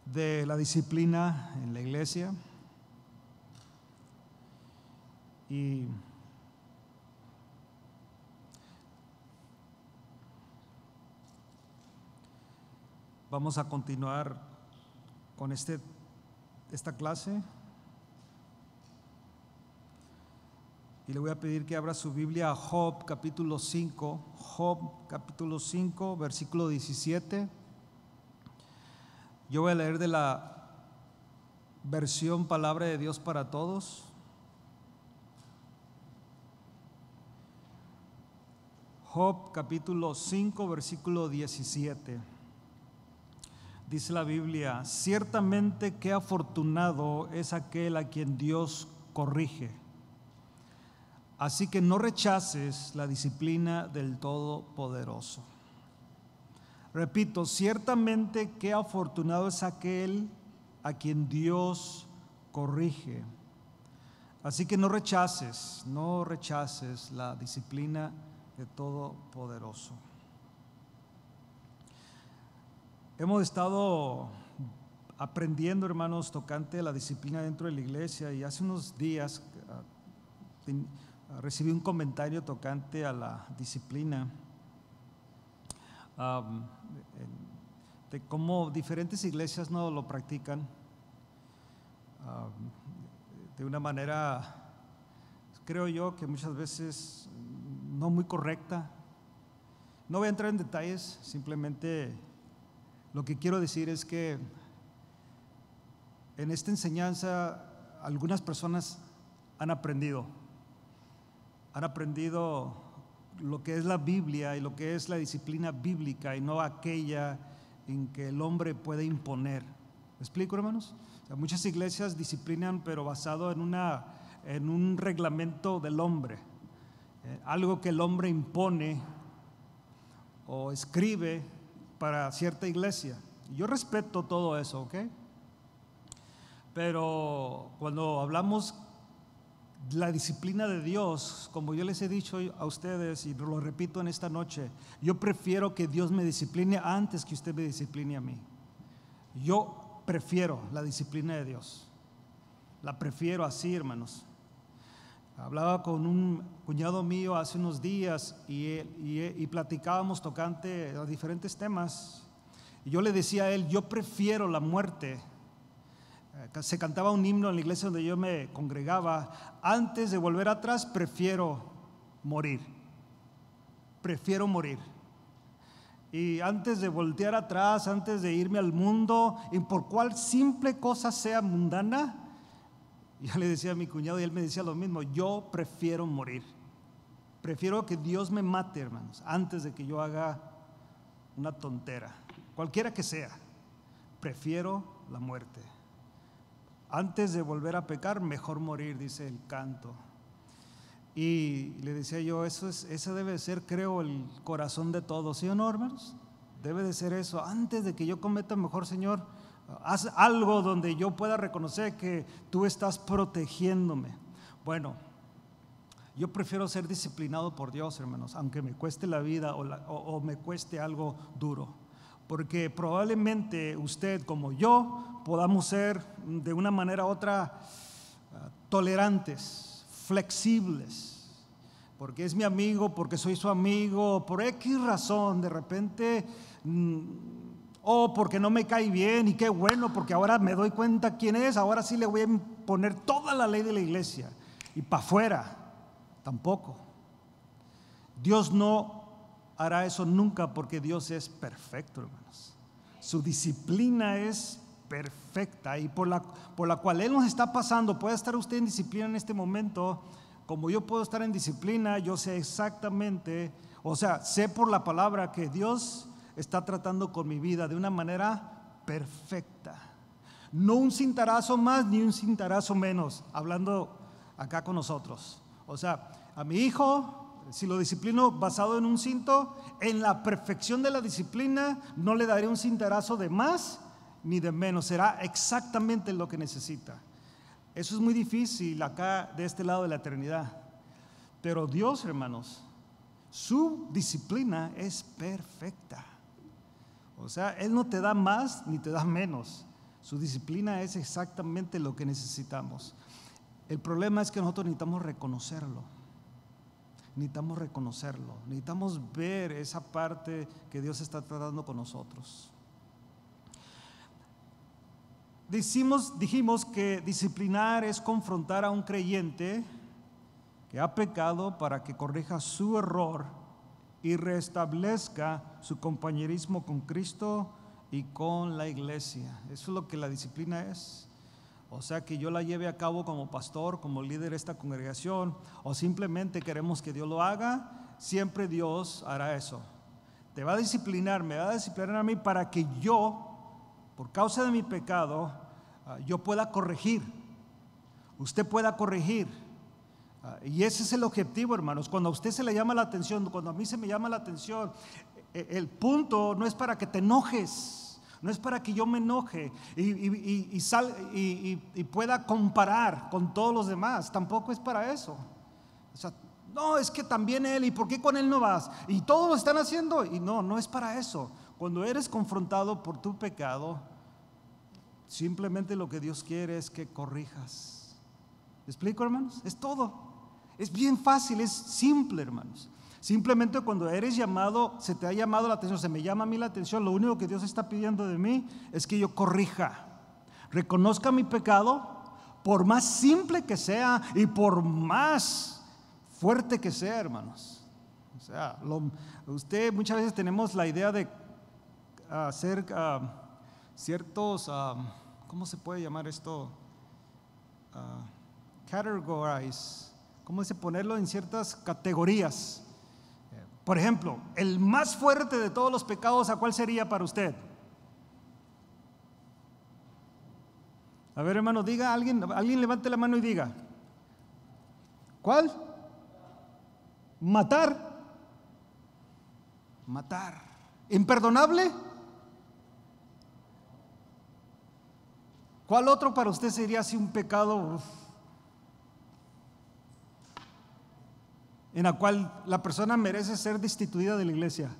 de la disciplina en la iglesia. Y vamos a continuar con esta clase. Y le voy a pedir que abra su Biblia a Job capítulo 5, Job capítulo 5, versículo 17. Yo voy a leer de la versión Palabra de Dios para Todos. Job capítulo 5, versículo 17. Dice la Biblia: ciertamente qué afortunado es aquel a quien Dios corrige. Así que no rechaces la disciplina del Todopoderoso. Repito, ciertamente qué afortunado es aquel a quien Dios corrige. Así que no rechaces la disciplina del Todopoderoso. Hemos estado aprendiendo, hermanos, tocante la disciplina dentro de la iglesia, y hace unos días recibí un comentario tocante a la disciplina, de cómo diferentes iglesias no lo practican de una manera, creo yo, que muchas veces no muy correcta. No voy a entrar en detalles, simplemente lo que quiero decir es que en esta enseñanza algunas personas han aprendido lo que es la Biblia y lo que es la disciplina bíblica, y no aquella en que el hombre puede imponer. ¿Me explico, hermanos? O sea, muchas iglesias disciplinan, pero basado en un reglamento del hombre, algo que el hombre impone o escribe para cierta iglesia. Yo respeto todo eso, ¿ok? Pero cuando hablamos la disciplina de Dios, como yo les he dicho a ustedes y lo repito en esta noche, yo prefiero que Dios me discipline antes que usted me discipline a mí. Yo prefiero la disciplina de Dios, la prefiero así, hermanos. Hablaba con un cuñado mío hace unos días y platicábamos tocante a diferentes temas, y yo le decía a él: yo prefiero la muerte. Se cantaba un himno en la iglesia donde yo me congregaba: antes de volver atrás prefiero morir. Y antes de voltear atrás, antes de irme al mundo, y por cual simple cosa sea mundana, yo le decía a mi cuñado y él me decía lo mismo: yo prefiero morir. Prefiero que Dios me mate, hermanos, antes de que yo haga una tontera, cualquiera que sea. Prefiero la muerte. Antes de volver a pecar, mejor morir, dice el canto. Y le decía yo: ese debe ser, creo, el corazón de todos, ¿sí o no, hermanos? Debe de ser eso. Antes de que yo cometa, mejor, Señor, haz algo donde yo pueda reconocer que tú estás protegiéndome. Bueno, yo prefiero ser disciplinado por Dios, hermanos, aunque me cueste la vida o me cueste algo duro. Porque probablemente usted, como yo, podamos ser de una manera u otra tolerantes, flexibles, porque es mi amigo, porque soy su amigo, por X razón, de repente, o porque no me cae bien, y qué bueno, porque ahora me doy cuenta quién es, ahora sí le voy a imponer toda la ley de la iglesia, y para afuera. Tampoco. Dios no hará eso nunca, porque Dios es perfecto, hermanos. Su disciplina es perfecta, y por la cual Él nos está pasando. Puede estar usted en disciplina en este momento, como yo puedo estar en disciplina. Yo sé exactamente, sé por la palabra que Dios está tratando con mi vida de una manera perfecta. No un cintarazo más ni un cintarazo menos, hablando acá con nosotros. A mi hijo, si lo disciplino basado en un cinto, en la perfección de la disciplina no le daré un cintarazo de más ni de menos, será exactamente lo que necesita. Eso es muy difícil acá de este lado de la eternidad. Pero Dios, hermanos, su disciplina es perfecta. Él no te da más ni te da menos. Su disciplina es exactamente lo que necesitamos. El problema es que nosotros necesitamos reconocerlo. Necesitamos ver esa parte que Dios está tratando con nosotros. Dijimos que disciplinar es confrontar a un creyente que ha pecado para que corrija su error y restablezca su compañerismo con Cristo y con la iglesia. Eso es lo que la disciplina es. O sea, que yo la lleve a cabo como pastor, como líder de esta congregación, o simplemente queremos que Dios lo haga, siempre Dios hará eso. Te va a disciplinar, me va a disciplinar a mí para que yo, por causa de mi pecado, yo pueda corregir. Usted pueda corregir. Y ese es el objetivo, hermanos. Cuando a usted se le llama la atención, cuando a mí se me llama la atención, el punto no es para que te enojes. No es para que yo me enoje y pueda comparar con todos los demás. Tampoco es para eso. O sea, no, es que también él, ¿y por qué con él no vas? Y todos lo están haciendo. Y no es para eso. Cuando eres confrontado por tu pecado, simplemente lo que Dios quiere es que corrijas. ¿Me explico, hermanos? Es todo. Es bien fácil, es simple, hermanos. Simplemente cuando eres llamado, se te ha llamado la atención, se me llama a mí la atención, lo único que Dios está pidiendo de mí es que yo corrija, reconozca mi pecado, por más simple que sea y por más fuerte que sea, hermanos. O sea, usted muchas veces tenemos la idea de hacer ciertos, ¿cómo se puede llamar esto? Categorize, ¿cómo se ponerlo en ciertas categorías? Por ejemplo, el más fuerte de todos los pecados, ¿a cuál sería para usted? A ver, hermano, diga, alguien levante la mano y diga. ¿Cuál? Matar. ¿Imperdonable? ¿Cuál otro para usted sería así un pecado en la cual la persona merece ser destituida de la iglesia,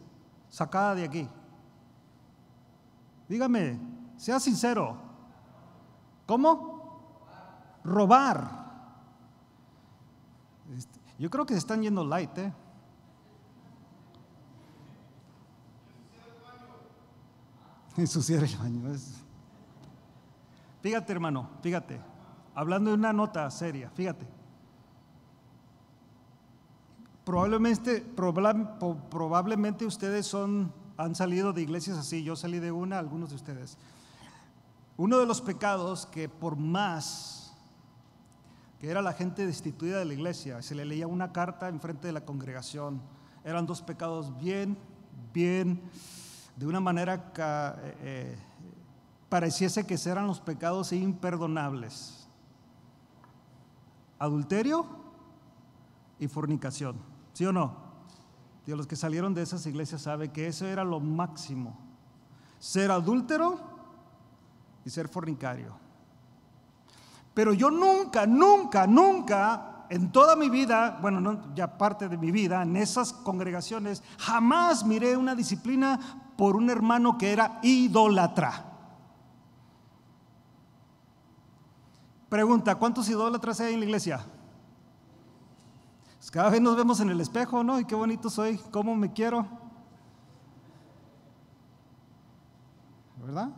sacada de aquí? Dígame, sea sincero. ¿Cómo? Robar. Yo creo que se están yendo light, Ensuciar el baño. Fíjate, hermano, fíjate. Hablando de una nota seria, fíjate. Probablemente ustedes han salido de iglesias así. Yo salí de una, algunos de ustedes. Uno de los pecados que por más que era la gente destituida de la iglesia, se le leía una carta en frente de la congregación, eran dos pecados bien, de una manera que pareciese que eran los pecados imperdonables: adulterio y fornicación. ¿Sí o no? Dios, los que salieron de esas iglesias saben que eso era lo máximo: ser adúltero y ser fornicario. Pero yo nunca en toda mi vida, bueno, no, ya parte de mi vida, en esas congregaciones, jamás miré una disciplina por un hermano que era idólatra. Pregunta, ¿cuántos idólatras hay en la iglesia? Cada vez nos vemos en el espejo, ¿no? Y qué bonito soy, cómo me quiero, ¿verdad?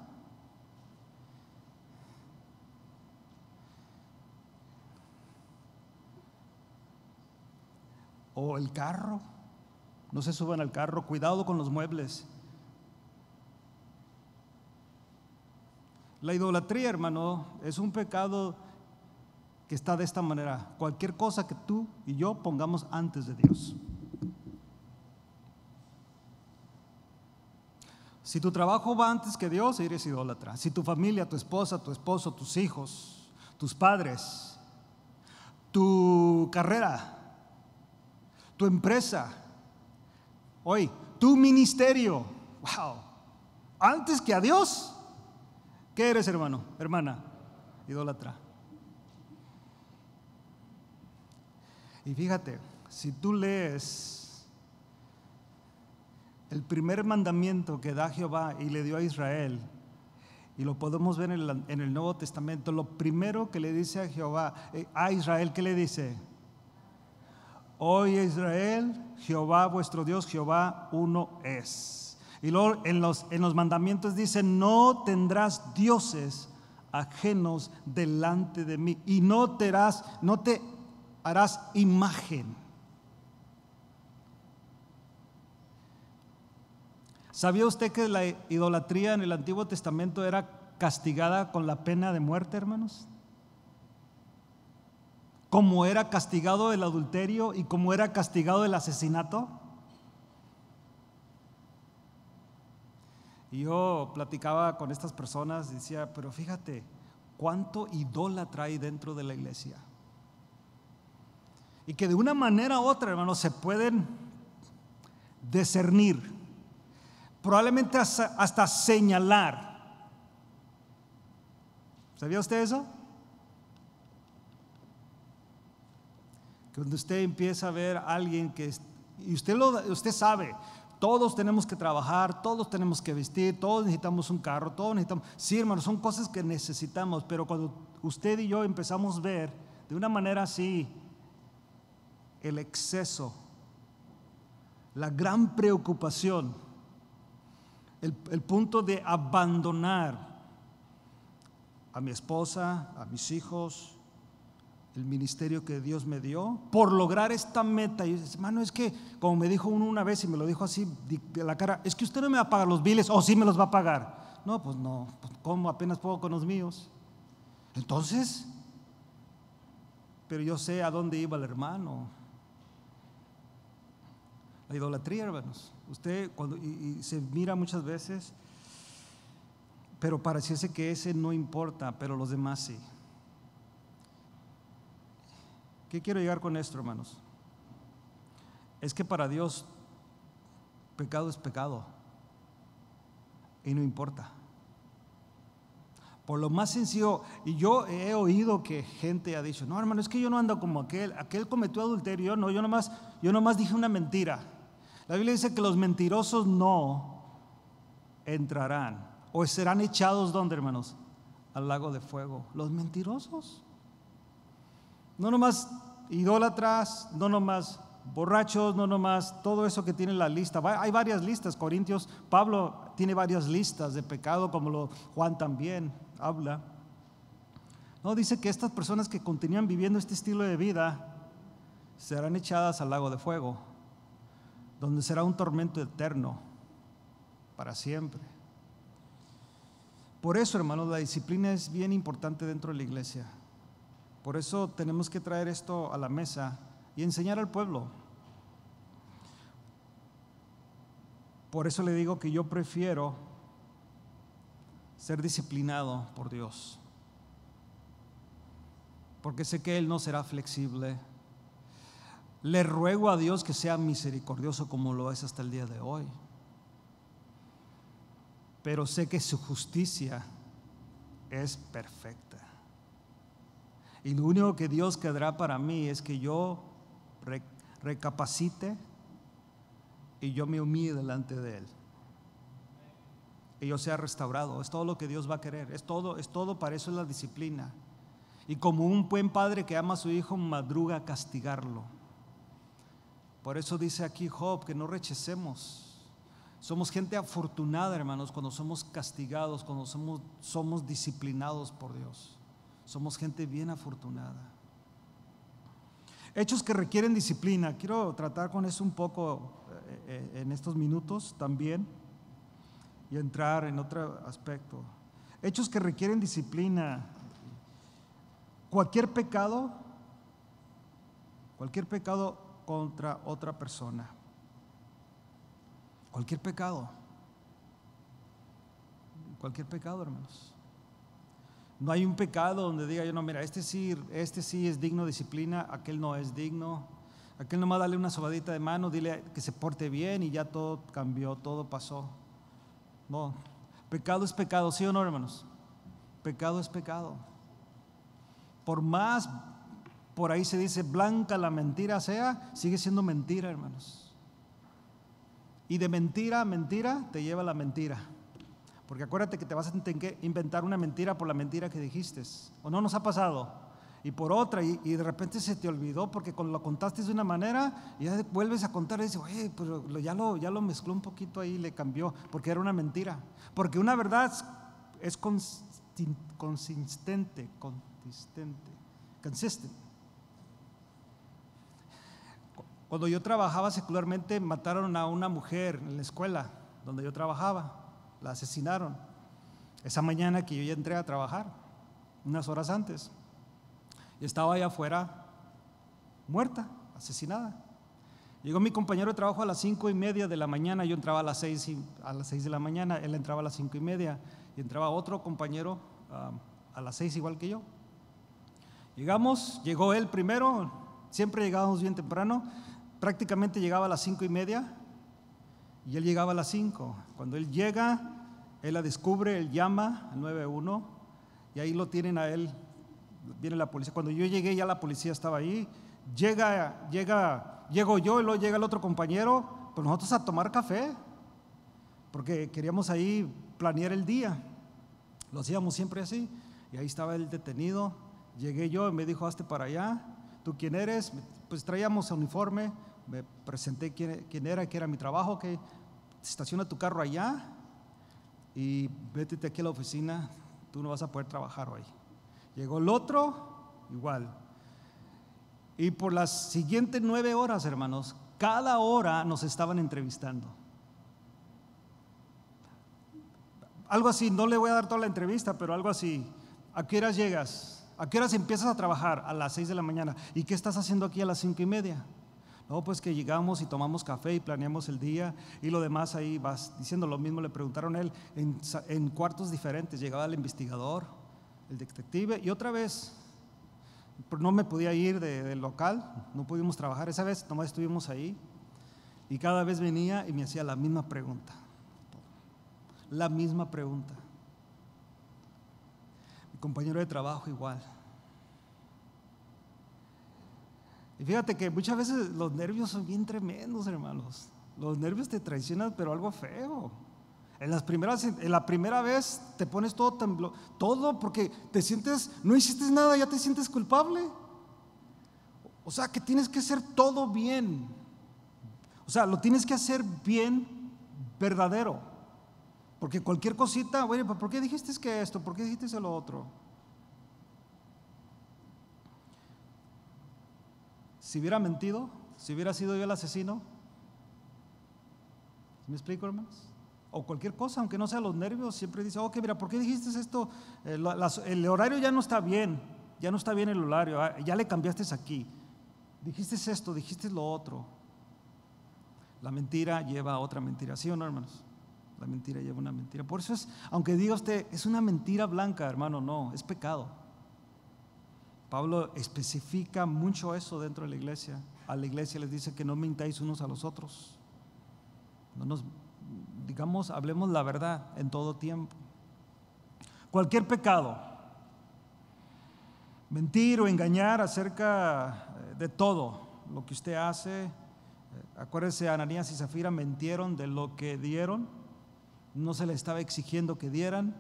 O el carro, no se suban al carro, cuidado con los muebles. La idolatría, hermano, es un pecado que está de esta manera: cualquier cosa que tú y yo pongamos antes de Dios. Si tu trabajo va antes que Dios, eres idólatra. Si tu familia, tu esposa, tu esposo, tus hijos, tus padres, tu carrera, tu empresa, hoy, tu ministerio, wow, antes que a Dios, ¿qué eres, hermano, hermana? Idólatra. Y fíjate, si tú lees el primer mandamiento que da Jehová y le dio a Israel, y lo podemos ver en el Nuevo Testamento, lo primero que le dice a Jehová, a Israel, ¿qué le dice? Oye Israel, Jehová vuestro Dios, Jehová uno es. Y luego en los mandamientos dice, no tendrás dioses ajenos delante de mí, y no te harás imagen. ¿Sabía usted que la idolatría en el Antiguo Testamento era castigada con la pena de muerte, hermanos? Como era castigado el adulterio y como era castigado el asesinato. Y yo platicaba con estas personas y decía, pero fíjate, cuánto idólatra hay dentro de la iglesia. Y que de una manera u otra, hermanos, se pueden discernir, probablemente hasta señalar. ¿Sabía usted eso? Cuando usted empieza a ver a alguien y usted sabe, todos tenemos que trabajar, todos tenemos que vestir, todos necesitamos un carro, todos necesitamos. Sí, hermanos, son cosas que necesitamos, pero cuando usted y yo empezamos a ver de una manera así el exceso, la gran preocupación, el punto de abandonar a mi esposa, a mis hijos, el ministerio que Dios me dio, por lograr esta meta. Y hermano, es que, como me dijo uno una vez y me lo dijo así de la cara, es que usted no me va a pagar los biles, o sí me los va a pagar. No, pues no, ¿cómo? Apenas puedo con los míos. Entonces, pero yo sé a dónde iba el hermano. La idolatría, hermanos. Usted y se mira muchas veces, pero pareciese que ese no importa, pero los demás sí. ¿Qué quiero llegar con esto, hermanos? Es que para Dios pecado es pecado y no importa. Por lo más sencillo, y yo he oído que gente ha dicho, no, hermano, es que yo no ando como aquel cometió adulterio, no, yo nomás dije una mentira. La Biblia dice que los mentirosos no entrarán o serán echados, ¿dónde, hermanos? Al lago de fuego. Los mentirosos. No nomás idólatras, no nomás borrachos, no nomás todo eso que tiene la lista. Hay varias listas, Corintios, Pablo tiene varias listas de pecado, como Juan también habla. No, dice que estas personas que continúan viviendo este estilo de vida serán echadas al lago de fuego, donde será un tormento eterno para siempre. Por eso, hermanos, la disciplina es bien importante dentro de la iglesia. Por eso tenemos que traer esto a la mesa y enseñar al pueblo. Por eso le digo que yo prefiero ser disciplinado por Dios, porque sé que Él no será flexible. Le ruego a Dios que sea misericordioso como lo es hasta el día de hoy, pero sé que su justicia es perfecta. Y lo único que Dios querrá para mí es que yo recapacite y yo me humille delante de Él. Y yo sea restaurado. Es todo lo que Dios va a querer. Es todo, para eso es la disciplina. Y como un buen padre que ama a su hijo, madruga a castigarlo. Por eso dice aquí Job que no rechacemos. Somos gente afortunada, hermanos, cuando somos castigados, cuando somos disciplinados por Dios. Somos gente bien afortunada. Hechos que requieren disciplina. Quiero tratar con eso un poco en estos minutos también y entrar en otro aspecto. Hechos que requieren disciplina. Cualquier pecado contra otra persona. Cualquier pecado, hermanos. No hay un pecado donde diga yo, no, mira, este sí es digno de disciplina, aquel no es digno. Aquel nomás dale una sobadita de mano, dile que se porte bien y ya todo cambió, todo pasó. No, pecado es pecado, ¿sí o no, hermanos? Pecado es pecado. Por ahí se dice blanca la mentira sea, sigue siendo mentira, hermanos. Y de mentira a mentira te lleva la mentira. Porque acuérdate que te vas a tener que inventar una mentira por la mentira que dijiste. ¿O no nos ha pasado? Y por otra, y de repente se te olvidó porque lo contaste de una manera y ya vuelves a contar y dices, oye, pero ya lo mezcló un poquito ahí, le cambió, porque era una mentira. Porque una verdad es consistente. Cuando yo trabajaba secularmente, mataron a una mujer en la escuela donde yo trabajaba. La asesinaron esa mañana que yo ya entré a trabajar, unas horas antes, y estaba allá afuera muerta, asesinada. Llegó mi compañero de trabajo a las 5:30 de la mañana, yo entraba a las 6 de la mañana, él entraba a las 5:30 y entraba otro compañero a las 6 igual que yo. Llegó él primero, siempre llegábamos bien temprano, prácticamente llegaba a las 5:30 y él llegaba a las 5. Cuando él llega, él la descubre, él llama al 911 y ahí lo tienen a él. Viene la policía. Cuando yo llegué ya la policía estaba ahí. Llego yo y luego llega el otro compañero, pues nosotros a tomar café, porque queríamos ahí planear el día. Lo hacíamos siempre así. Y ahí estaba él detenido. Llegué yo y me dijo, hazte para allá. ¿Tú quién eres? Pues traíamos uniforme. Me presenté quién era, que era mi trabajo, que estaciona tu carro allá y vete aquí a la oficina, tú no vas a poder trabajar hoy. Llegó el otro, igual. Y por las siguientes 9 horas, hermanos, cada hora nos estaban entrevistando. Algo así, no le voy a dar toda la entrevista, pero algo así. ¿A qué horas llegas? ¿A qué horas empiezas a trabajar? A las 6 de la mañana. ¿Y qué estás haciendo aquí a las 5:30? No, pues que llegamos y tomamos café y planeamos el día y lo demás ahí vas diciendo lo mismo. Le preguntaron a él en cuartos diferentes. Llegaba el investigador, el detective y otra vez no me podía ir del local, no pudimos trabajar. Esa vez nomás estuvimos ahí y cada vez venía y me hacía la misma pregunta. La misma pregunta. Mi compañero de trabajo igual. Y fíjate que muchas veces los nervios son bien tremendos, hermanos. Los nervios te traicionan, pero algo feo. En la primera vez te pones todo porque te sientes, no hiciste nada, ya te sientes culpable. O sea, que tienes que hacer todo bien. O sea, lo tienes que hacer bien, verdadero. Porque cualquier cosita, oye, ¿por qué dijiste que esto? ¿Por qué dijiste lo otro? Si hubiera mentido, si hubiera sido yo el asesino, ¿me explico, hermanos? O cualquier cosa, aunque no sea los nervios, siempre dice, ok, mira, ¿por qué dijiste esto? El horario ya no está bien el horario, ya le cambiaste aquí, dijiste esto, dijiste lo otro. La mentira lleva a otra mentira, ¿sí o no, hermanos? La mentira lleva una mentira. Por eso aunque diga usted, es una mentira blanca, hermano, no, es pecado. Pablo especifica mucho eso dentro de la iglesia. A la iglesia les dice que no mintáis unos a los otros. Hablemos la verdad en todo tiempo. Cualquier pecado, mentir o engañar acerca de todo lo que usted hace. Acuérdese, Ananías y Zafira mintieron de lo que dieron. No se les estaba exigiendo que dieran.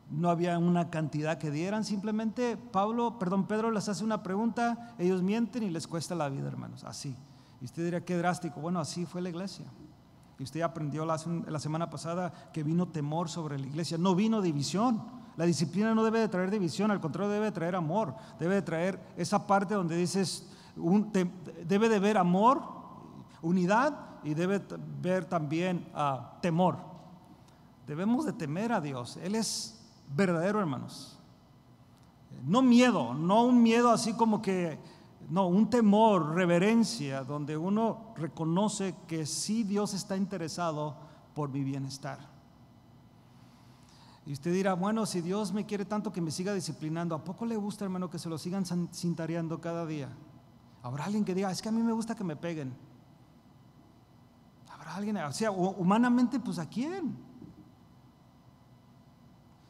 No había una cantidad que dieran, simplemente Pedro les hace una pregunta, ellos mienten y les cuesta la vida, hermanos, así. Y usted dirá, qué drástico. Bueno, así fue la iglesia. Y usted aprendió la semana pasada que vino temor sobre la iglesia, no vino división. La disciplina no debe de traer división, al contrario debe de traer amor, debe de traer esa parte donde dices, debe de ver amor, unidad y debe de ver también temor. Debemos de temer a Dios, Él es verdadero, hermanos. No miedo, no un miedo así como que, no, un temor, reverencia, donde uno reconoce que sí Dios está interesado por mi bienestar. Y usted dirá, bueno, si Dios me quiere tanto que me siga disciplinando, ¿a poco le gusta, hermano, que se lo sigan cintareando cada día? Habrá alguien que diga, es que a mí me gusta que me peguen. Habrá alguien, o sea, humanamente, pues ¿a quién?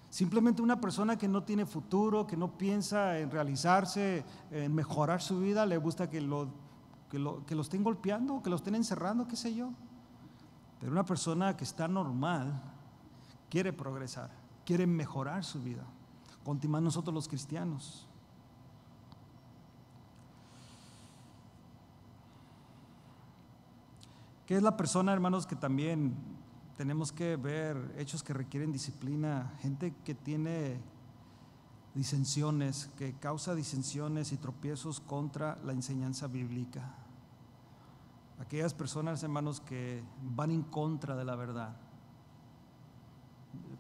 Simplemente una persona que no tiene futuro, que no piensa en realizarse, en mejorar su vida, le gusta que lo estén golpeando, que lo estén encerrando, qué sé yo. Pero una persona que está normal, quiere progresar, quiere mejorar su vida. Continuamos nosotros los cristianos. ¿Qué es la persona, hermanos, que también tenemos que ver? Hechos que requieren disciplina, gente que tiene disensiones, que causa disensiones y tropiezos contra la enseñanza bíblica. Aquellas personas, hermanos, que van en contra de la verdad.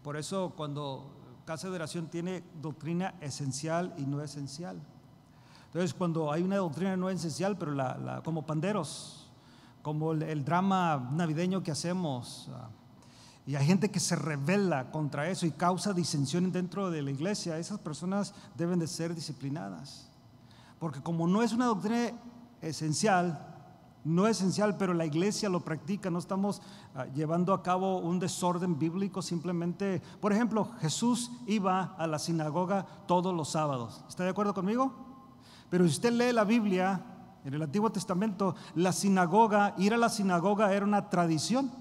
Por eso cuando Casa de Oración tiene doctrina esencial y no esencial. Entonces, cuando hay una doctrina no esencial, pero como panderos, como el drama navideño que hacemos, y hay gente que se rebela contra eso y causa disensión dentro de la iglesia, esas personas deben de ser disciplinadas, porque como no es una doctrina esencial, no es esencial, pero la iglesia lo practica, no estamos llevando a cabo un desorden bíblico, simplemente, por ejemplo, Jesús iba a la sinagoga todos los sábados. ¿Está de acuerdo conmigo? Pero si usted lee la Biblia, en el Antiguo Testamento, ir a la sinagoga era una tradición.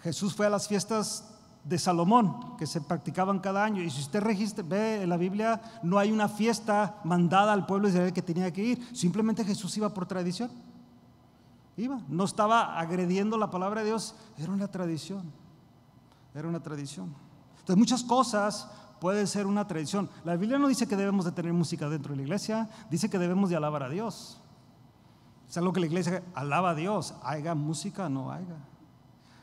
Jesús fue a las fiestas de Salomón, que se practicaban cada año, y si usted ve en la Biblia, no hay una fiesta mandada al pueblo de Israel que tenía que ir, simplemente Jesús iba por tradición. No estaba agrediendo la palabra de Dios, era una tradición. Entonces muchas cosas pueden ser una tradición. La Biblia no dice que debemos de tener música dentro de la iglesia, dice que debemos de alabar a Dios. Es algo que la iglesia alaba a Dios, haya música, no haya.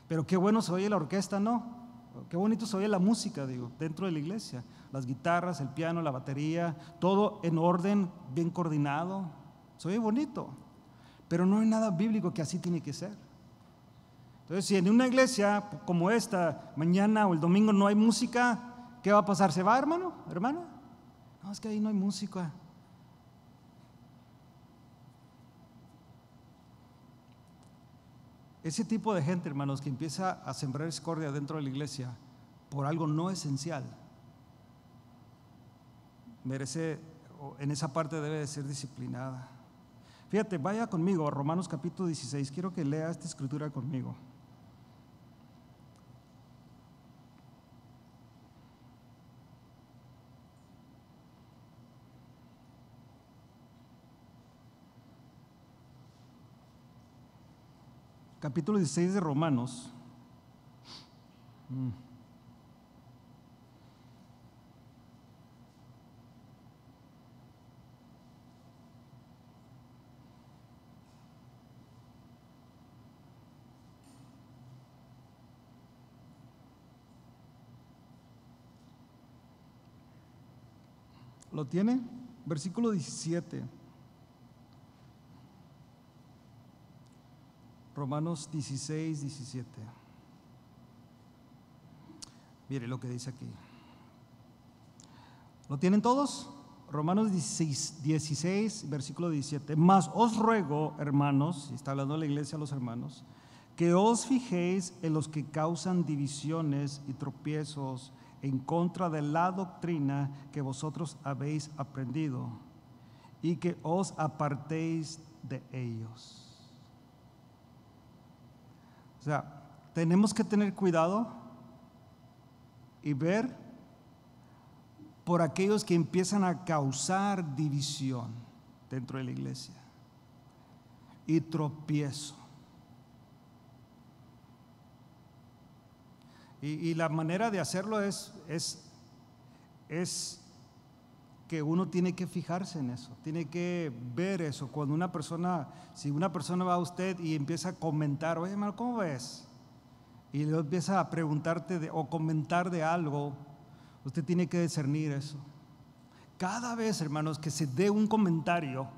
Pero qué bueno se oye la orquesta, ¿no? Qué bonito se oye la música, dentro de la iglesia. Las guitarras, el piano, la batería, todo en orden, bien coordinado. Se oye bonito, pero no hay nada bíblico que así tiene que ser. Entonces, si en una iglesia como esta, mañana o el domingo no hay música, ¿qué va a pasar? ¿Se va, hermano? ¿Hermana? No, es que ahí no hay música. Ese tipo de gente, hermanos, que empieza a sembrar discordia dentro de la iglesia por algo no esencial, merece, en esa parte debe de ser disciplinada. Fíjate, vaya conmigo a Romanos capítulo 16, quiero que lea esta escritura conmigo. Capítulo 16 de Romanos. ¿Lo tiene? Versículo 17. Romanos 16, 17. Mire lo que dice aquí. ¿Lo tienen todos? Romanos 16, versículo 17. Mas os ruego, hermanos, y está hablando la iglesia a los hermanos, que os fijéis en los que causan divisiones y tropiezos en contra de la doctrina que vosotros habéis aprendido, y que os apartéis de ellos. O sea, tenemos que tener cuidado y ver por aquellos que empiezan a causar división dentro de la iglesia y tropiezo. Y la manera de hacerlo es que uno tiene que fijarse en eso, tiene que ver eso. Cuando si una persona va a usted y empieza a comentar, oye hermano, ¿cómo ves? Y le empieza a preguntarte o comentar de algo, usted tiene que discernir eso. Cada vez, hermanos, que se dé un comentario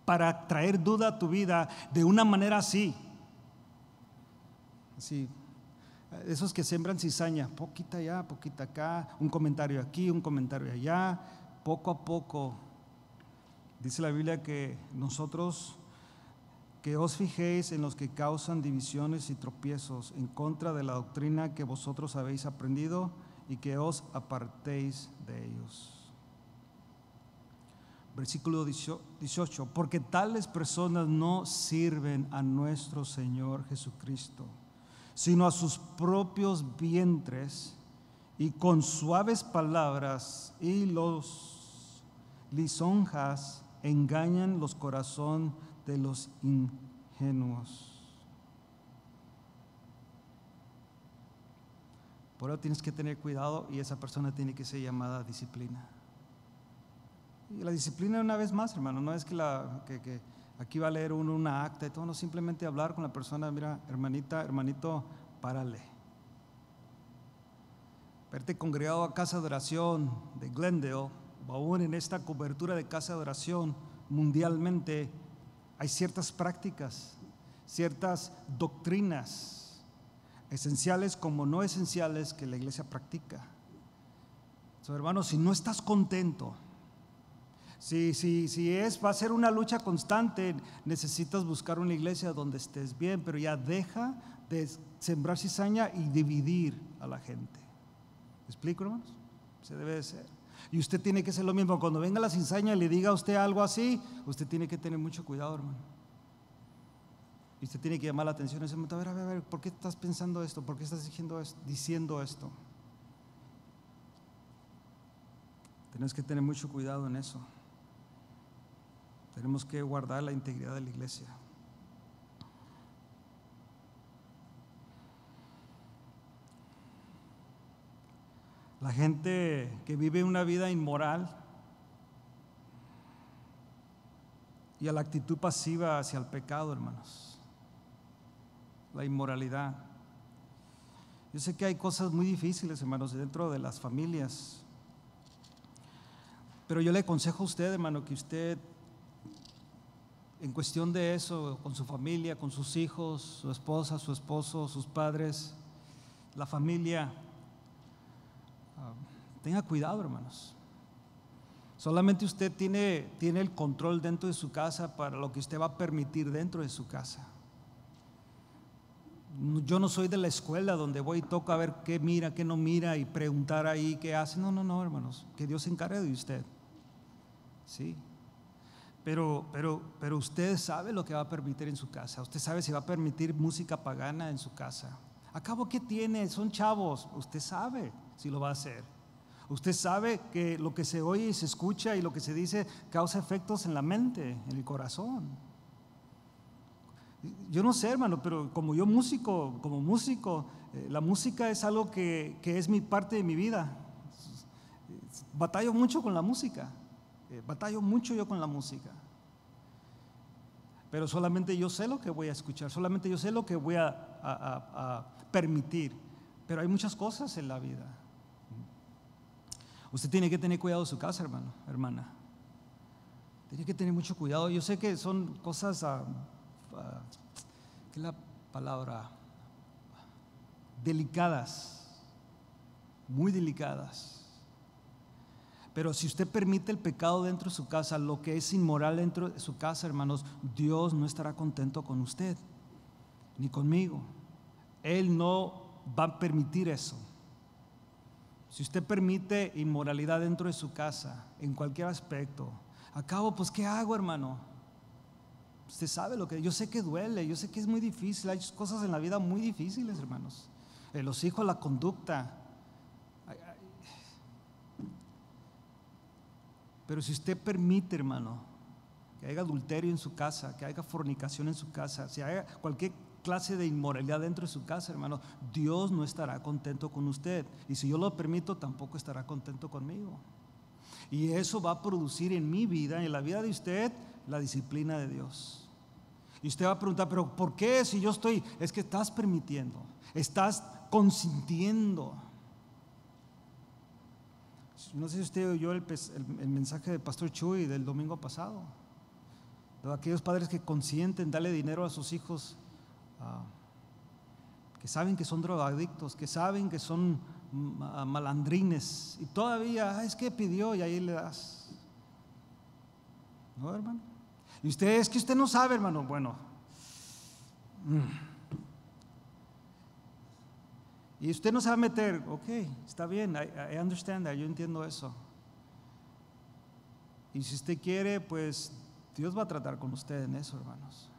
para traer duda a tu vida de una manera así, esos que sembran cizaña, poquita allá, poquita acá, un comentario aquí, un comentario allá, poco a poco. Dice la Biblia que nosotros, que os fijéis en los que causan divisiones y tropiezos en contra de la doctrina que vosotros habéis aprendido, y que os apartéis de ellos. Versículo 18, porque tales personas no sirven a nuestro Señor Jesucristo, sino a sus propios vientres, y con suaves palabras y los lisonjas engañan los corazones de los ingenuos. Por eso tienes que tener cuidado, y esa persona tiene que ser llamada disciplina. Y la disciplina, una vez más, hermano, no es que aquí va a leer uno una acta y todo, no, simplemente hablar con la persona. Mira, hermanita, hermanito, párale. Verte congregado a casa de oración de Glendale, o aún en esta cobertura de casa de oración mundialmente, hay ciertas prácticas, ciertas doctrinas, esenciales como no esenciales, que la iglesia practica. Hermano, si no estás contento, va a ser una lucha constante, necesitas buscar una iglesia donde estés bien, pero ya deja de sembrar cizaña y dividir a la gente. ¿Me explico, hermanos? Se debe de ser. Y usted tiene que hacer lo mismo. Cuando venga la cizaña y le diga a usted algo así, usted tiene que tener mucho cuidado, hermano. Y usted tiene que llamar la atención en ese momento. A ver, ¿por qué estás pensando esto? ¿Por qué estás diciendo esto? Tenemos que tener mucho cuidado en eso. Tenemos que guardar la integridad de la iglesia. La gente que vive una vida inmoral y a la actitud pasiva hacia el pecado, hermanos, la inmoralidad. Yo sé que hay cosas muy difíciles, hermanos, dentro de las familias, pero yo le aconsejo a usted, hermano, que usted, en cuestión de eso, con su familia, con sus hijos, su esposa, su esposo, sus padres, la familia, tenga cuidado, hermanos. Solamente usted tiene el control dentro de su casa para lo que usted va a permitir dentro de su casa. Yo no soy de la escuela donde voy y toco a ver qué mira, qué no mira y preguntar ahí qué hace. No, hermanos, que Dios se encargue de usted. Sí. Pero usted sabe lo que va a permitir en su casa. Usted sabe si va a permitir música pagana en su casa. ¿A cabo qué tiene? Son chavos. Usted sabe si lo va a hacer. Usted sabe que lo que se oye y se escucha y lo que se dice causa efectos en la mente, en el corazón. Yo no sé, hermano, pero como músico, la música es algo que es mi parte de mi vida. Batallo mucho con la música. Batallo mucho yo con la música. Pero solamente yo sé lo que voy a escuchar, solamente yo sé lo que voy a permitir. Pero hay muchas cosas en la vida. Usted tiene que tener cuidado de su casa, hermano, hermana. Tiene que tener mucho cuidado. Yo sé que son cosas, ¿qué es la palabra? Delicadas, muy delicadas. Pero si usted permite el pecado dentro de su casa, lo que es inmoral dentro de su casa, hermanos, Dios no estará contento con usted, ni conmigo. Él no va a permitir eso. Si usted permite inmoralidad dentro de su casa, en cualquier aspecto, acabo, pues ¿qué hago, hermano? Usted sabe lo que, yo sé que duele, yo sé que es muy difícil, hay cosas en la vida muy difíciles, hermanos. Los hijos, la conducta. Pero si usted permite, hermano, que haya adulterio en su casa, que haya fornicación en su casa, si haya cualquier clase de inmoralidad dentro de su casa, hermano, Dios no estará contento con usted. Y si yo lo permito, tampoco estará contento conmigo. Y eso va a producir en mi vida, en la vida de usted, la disciplina de Dios. Y usted va a preguntar, pero ¿por qué si yo estoy? Es que estás permitiendo, estás consintiendo. No sé si usted oyó el mensaje del pastor Chuy del domingo pasado, de aquellos padres que consienten darle dinero a sus hijos, que saben que son drogadictos, que saben que son malandrines, y todavía es que pidió y ahí le das. ¿No, hermano? Y usted, es que usted no sabe, hermano. Bueno, y usted no se va a meter. Ok, está bien, I understand that, yo entiendo eso. Y si usted quiere, pues Dios va a tratar con usted en eso, hermanos.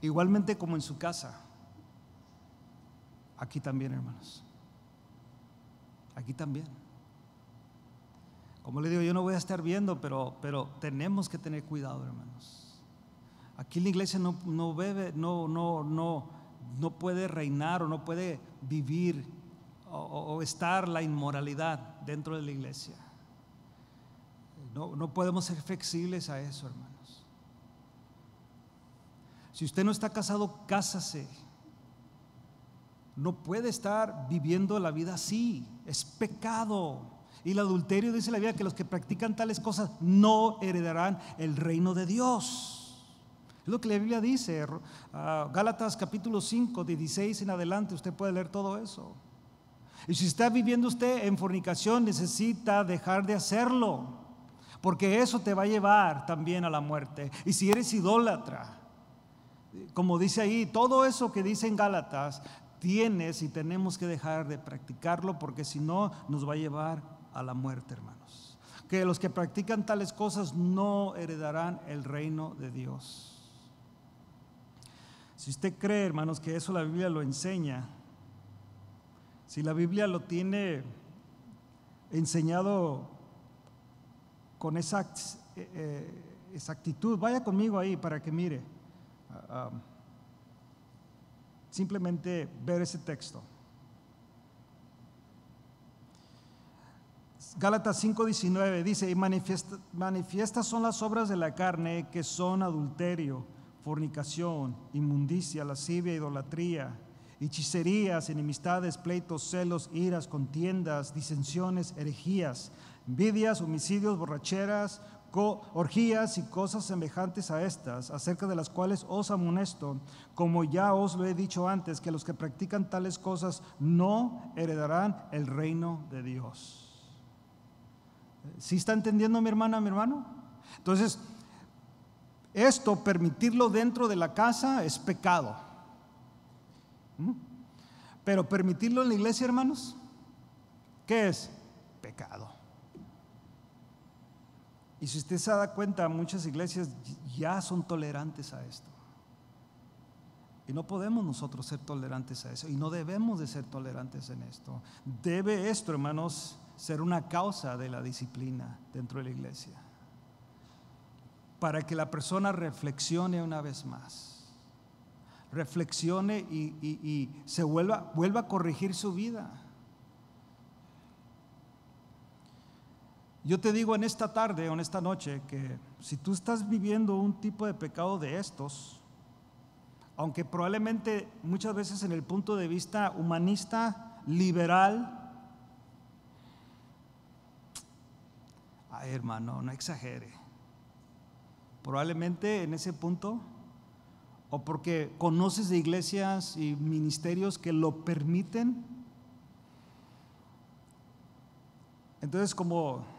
Igualmente como en su casa. Aquí también, hermanos. Aquí también. Como le digo, yo no voy a estar viendo, pero tenemos que tener cuidado, hermanos. Aquí la iglesia no puede reinar o no puede vivir o estar la inmoralidad dentro de la iglesia. No podemos ser flexibles a eso, hermanos. Si usted no está casado, cásase. No puede estar viviendo la vida así. Es pecado. Y el adulterio, dice la Biblia, que los que practican tales cosas no heredarán el reino de Dios. Es lo que la Biblia dice. Gálatas capítulo 5, de 16 en adelante, usted puede leer todo eso. Y si está viviendo usted en fornicación, necesita dejar de hacerlo, porque eso te va a llevar también a la muerte. Y si eres idólatra, como dice ahí, todo eso que dice en Gálatas, tienes y tenemos que dejar de practicarlo, porque si no nos va a llevar a la muerte, hermanos. Que los que practican tales cosas no heredarán el reino de Dios. Si usted cree, hermanos, que eso la Biblia lo enseña, si la Biblia lo tiene enseñado con esa exactitud, vaya conmigo ahí para que mire. Simplemente ver ese texto. Gálatas 5:19 dice: y manifiestas son las obras de la carne, que son adulterio, fornicación, inmundicia, lascivia, idolatría, hechicerías, enemistades, pleitos, celos, iras, contiendas, disensiones, herejías, envidias, homicidios, borracheras, orgías y cosas semejantes a estas, acerca de las cuales os amonesto, como ya os lo he dicho antes, que los que practican tales cosas no heredarán el reino de Dios. ¿Sí está entendiendo, mi hermana, mi hermano? Entonces, esto, permitirlo dentro de la casa, es pecado. Pero permitirlo en la iglesia, hermanos, ¿qué es? Pecado. Y si usted se da cuenta, muchas iglesias ya son tolerantes a esto. Y no podemos nosotros ser tolerantes a eso. Y no debemos de ser tolerantes en esto. Debe esto, hermanos, ser una causa de la disciplina dentro de la iglesia, para que la persona reflexione una vez más. Reflexione y se vuelva a corregir su vida. Yo te digo en esta tarde o en esta noche que si tú estás viviendo un tipo de pecado de estos, aunque probablemente muchas veces en el punto de vista humanista, liberal, ay, hermano, no exagere. Probablemente en ese punto, o porque conoces de iglesias y ministerios que lo permiten. Entonces, como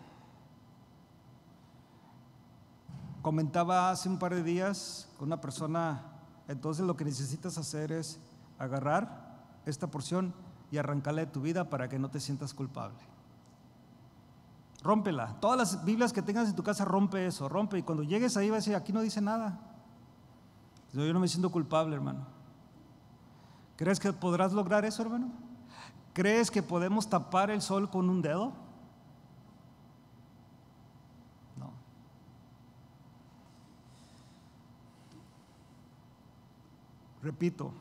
comentaba hace un par de días con una persona, entonces lo que necesitas hacer es agarrar esta porción y arrancarla de tu vida para que no te sientas culpable. Rómpela. Todas las Biblias que tengas en tu casa, rompe eso, rompe. Y cuando llegues ahí vas a decir: aquí no dice nada. Yo no me siento culpable, hermano. ¿Crees que podrás lograr eso, hermano? ¿Crees que podemos tapar el sol con un dedo? No. Repito,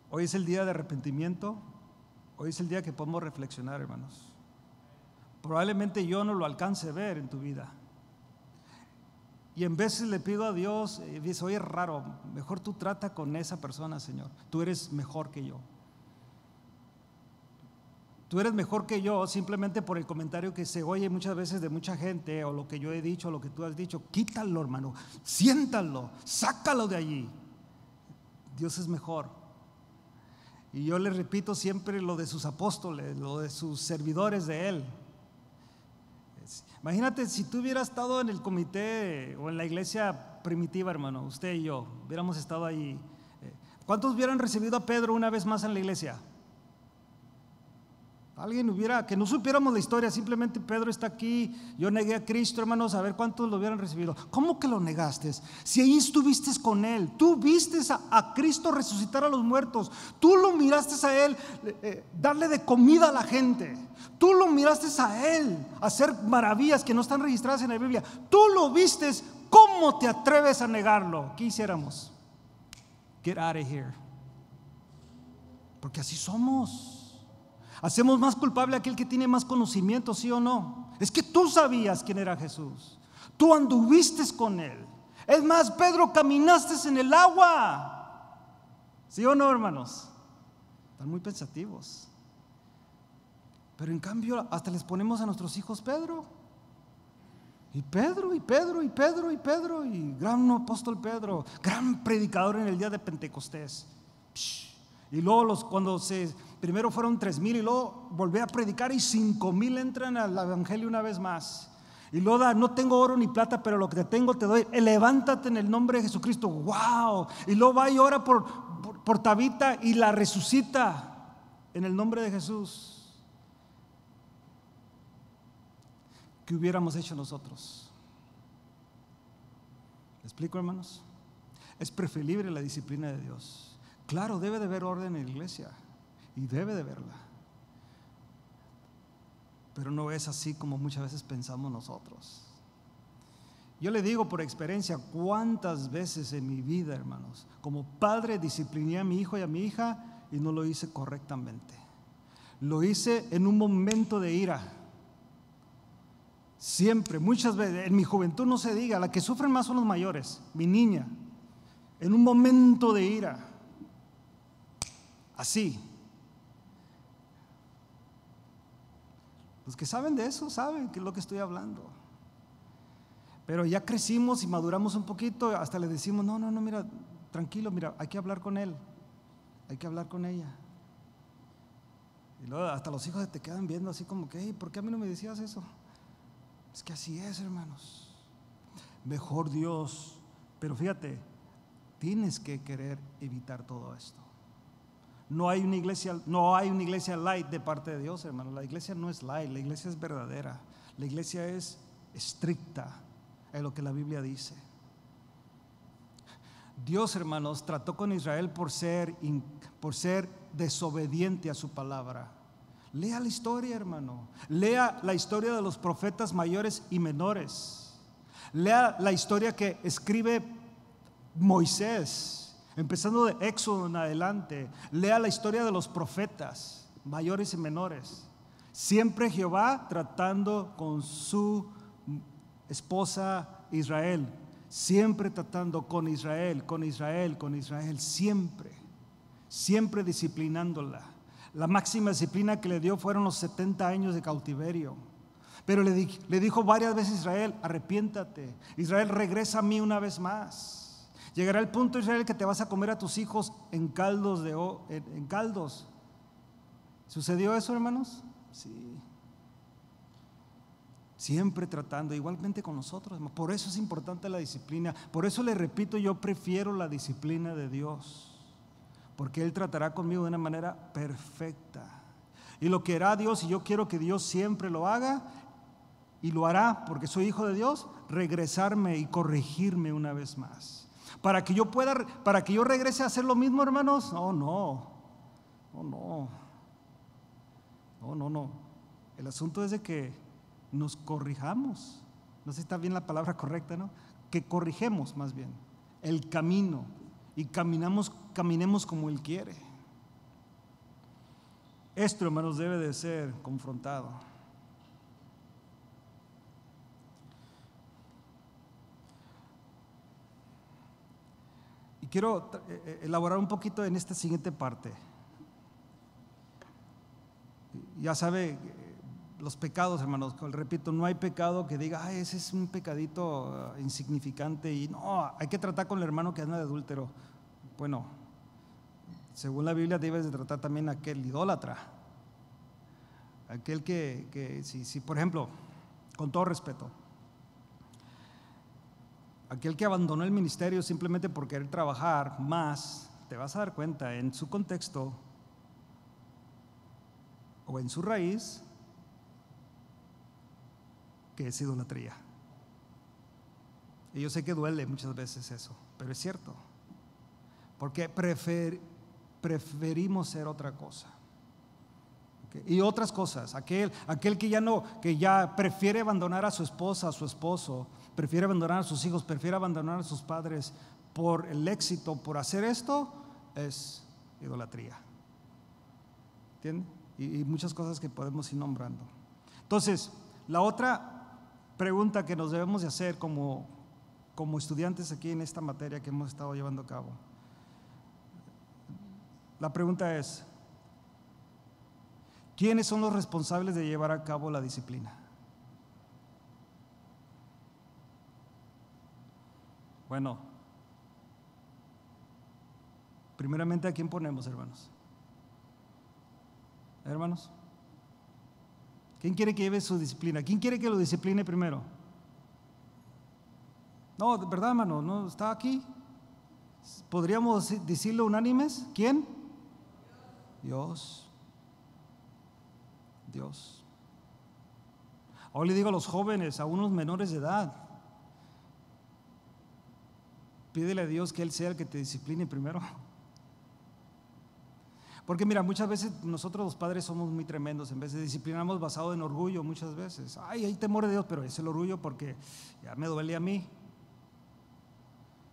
hoy es el día de arrepentimiento. Hoy es el día que podemos reflexionar, hermanos. Probablemente yo no lo alcance a ver en tu vida. Y en veces le pido a Dios, dice: oye, es raro, mejor tú trata con esa persona, Señor. Tú eres mejor que yo. Tú eres mejor que yo simplemente por el comentario que se oye muchas veces de mucha gente, o lo que yo he dicho, o lo que tú has dicho. Quítalo, hermano, siéntalo, sácalo de allí. Dios es mejor. Y yo le repito siempre lo de sus apóstoles, lo de sus servidores de Él. Imagínate si tú hubieras estado en el comité o en la iglesia primitiva, hermano, usted y yo, hubiéramos estado ahí. ¿Cuántos hubieran recibido a Pedro una vez más en la iglesia? Que no supiéramos la historia, simplemente Pedro está aquí, yo negué a Cristo, hermanos, a ver cuántos lo hubieran recibido. ¿Cómo que lo negaste? Si ahí estuviste con Él, tú viste a Cristo resucitar a los muertos, tú lo miraste a Él darle de comida a la gente, tú lo miraste a Él hacer maravillas que no están registradas en la Biblia, tú lo viste. ¿Cómo te atreves a negarlo? ¿Qué hiciéramos? Get out of here. Porque así somos. Hacemos más culpable a aquel que tiene más conocimiento, ¿sí o no? Es que tú sabías quién era Jesús. Tú anduviste con Él. Es más, Pedro, caminaste en el agua. ¿Sí o no, hermanos? Están muy pensativos. Pero en cambio, hasta les ponemos a nuestros hijos Pedro. Y Pedro, y Pedro, y Pedro, y Pedro. Y gran apóstol Pedro, gran predicador en el día de Pentecostés. Y luego primero fueron 3,000 y luego volví a predicar y 5,000 entran al evangelio una vez más. Y luego no tengo oro ni plata, pero lo que te tengo te doy. Levántate en el nombre de Jesucristo. ¡Wow! Y luego va y ora por Tabita y la resucita en el nombre de Jesús. ¿Qué hubiéramos hecho nosotros? ¿Me explico, hermanos? Es preferible la disciplina de Dios. Claro, debe de haber orden en la iglesia y debe de verla, pero no es así como muchas veces pensamos nosotros. Yo le digo por experiencia cuántas veces en mi vida, hermanos, como padre discipliné a mi hijo y a mi hija y no lo hice correctamente. Lo hice en un momento de ira. Siempre, muchas veces, en mi juventud no se diga, la que sufren más son los mayores, mi niña, en un momento de ira. Así. Los que saben de eso saben que es lo que estoy hablando. Pero ya crecimos y maduramos un poquito, hasta le decimos, no, mira, tranquilo, mira, hay que hablar con él, hay que hablar con ella. Y luego hasta los hijos te quedan viendo así como que, hey, ¿por qué a mí no me decías eso? Es que así es, hermanos. Mejor Dios. Pero fíjate, tienes que querer evitar todo esto. No hay una iglesia light de parte de Dios, hermano. La iglesia no es light, la iglesia es verdadera. La iglesia es estricta en lo que la Biblia dice. Dios, hermanos, trató con Israel por ser desobediente a su palabra. Lea la historia, hermano. Lea la historia de los profetas mayores y menores. Lea la historia que escribe Moisés, empezando de Éxodo en adelante. Lea la historia de los profetas mayores y menores. Siempre Jehová tratando con su esposa Israel, siempre tratando con Israel, siempre disciplinándola. La máxima disciplina que le dio fueron los 70 años de cautiverio. Pero le dijo varias veces a Israel, arrepiéntate. Israel, regresa a mí una vez más. Llegará el punto, Israel, que te vas a comer a tus hijos en caldos. ¿Sucedió eso, hermanos? Sí. Siempre tratando, igualmente con nosotros. Por eso es importante la disciplina. Por eso le repito, yo prefiero la disciplina de Dios, porque Él tratará conmigo de una manera perfecta. Y lo que hará Dios, y yo quiero que Dios siempre lo haga, y lo hará porque soy hijo de Dios, regresarme y corregirme una vez más. Para que yo regrese a hacer lo mismo, hermanos. No. El asunto es de que nos corrijamos. No sé si está bien la palabra correcta, ¿no? Que corrijemos más bien el camino y caminemos como Él quiere. Esto, hermanos, debe de ser confrontado. Y quiero elaborar un poquito en esta siguiente parte. Ya sabe, los pecados, hermanos, repito, no hay pecado que diga, ay, ese es un pecadito insignificante, y no, hay que tratar con el hermano que anda de adúltero. Bueno, según la Biblia debes de tratar también a aquel idólatra, aquel que si por ejemplo, con todo respeto, aquel que abandonó el ministerio simplemente por querer trabajar más, te vas a dar cuenta en su contexto, o en su raíz, que es idolatría. Y yo sé que duele muchas veces eso, pero es cierto, porque preferimos ser otra cosa. Y otras cosas, aquel que ya prefiere abandonar a su esposa, a su esposo, prefiere abandonar a sus hijos, prefiere abandonar a sus padres por el éxito, por hacer esto, es idolatría. ¿Entienden? Y muchas cosas que podemos ir nombrando. Entonces, la otra pregunta que nos debemos de hacer como estudiantes aquí en esta materia que hemos estado llevando a cabo, la pregunta es: ¿quiénes son los responsables de llevar a cabo la disciplina? Bueno, primeramente, ¿a quién ponemos, hermanos? Hermanos, ¿quién quiere que lleve su disciplina? ¿Quién quiere que lo discipline primero? No, de verdad, hermano, no está aquí. ¿Podríamos decirlo unánimes? ¿Quién? Dios. Ahora le digo a los jóvenes, a unos menores de edad, pídele a Dios que Él sea el que te discipline primero. Porque mira, muchas veces nosotros los padres somos muy tremendos. En vez de disciplinarnos basado en orgullo, muchas veces, ay, hay temor de Dios, pero es el orgullo porque ya me duele a mí.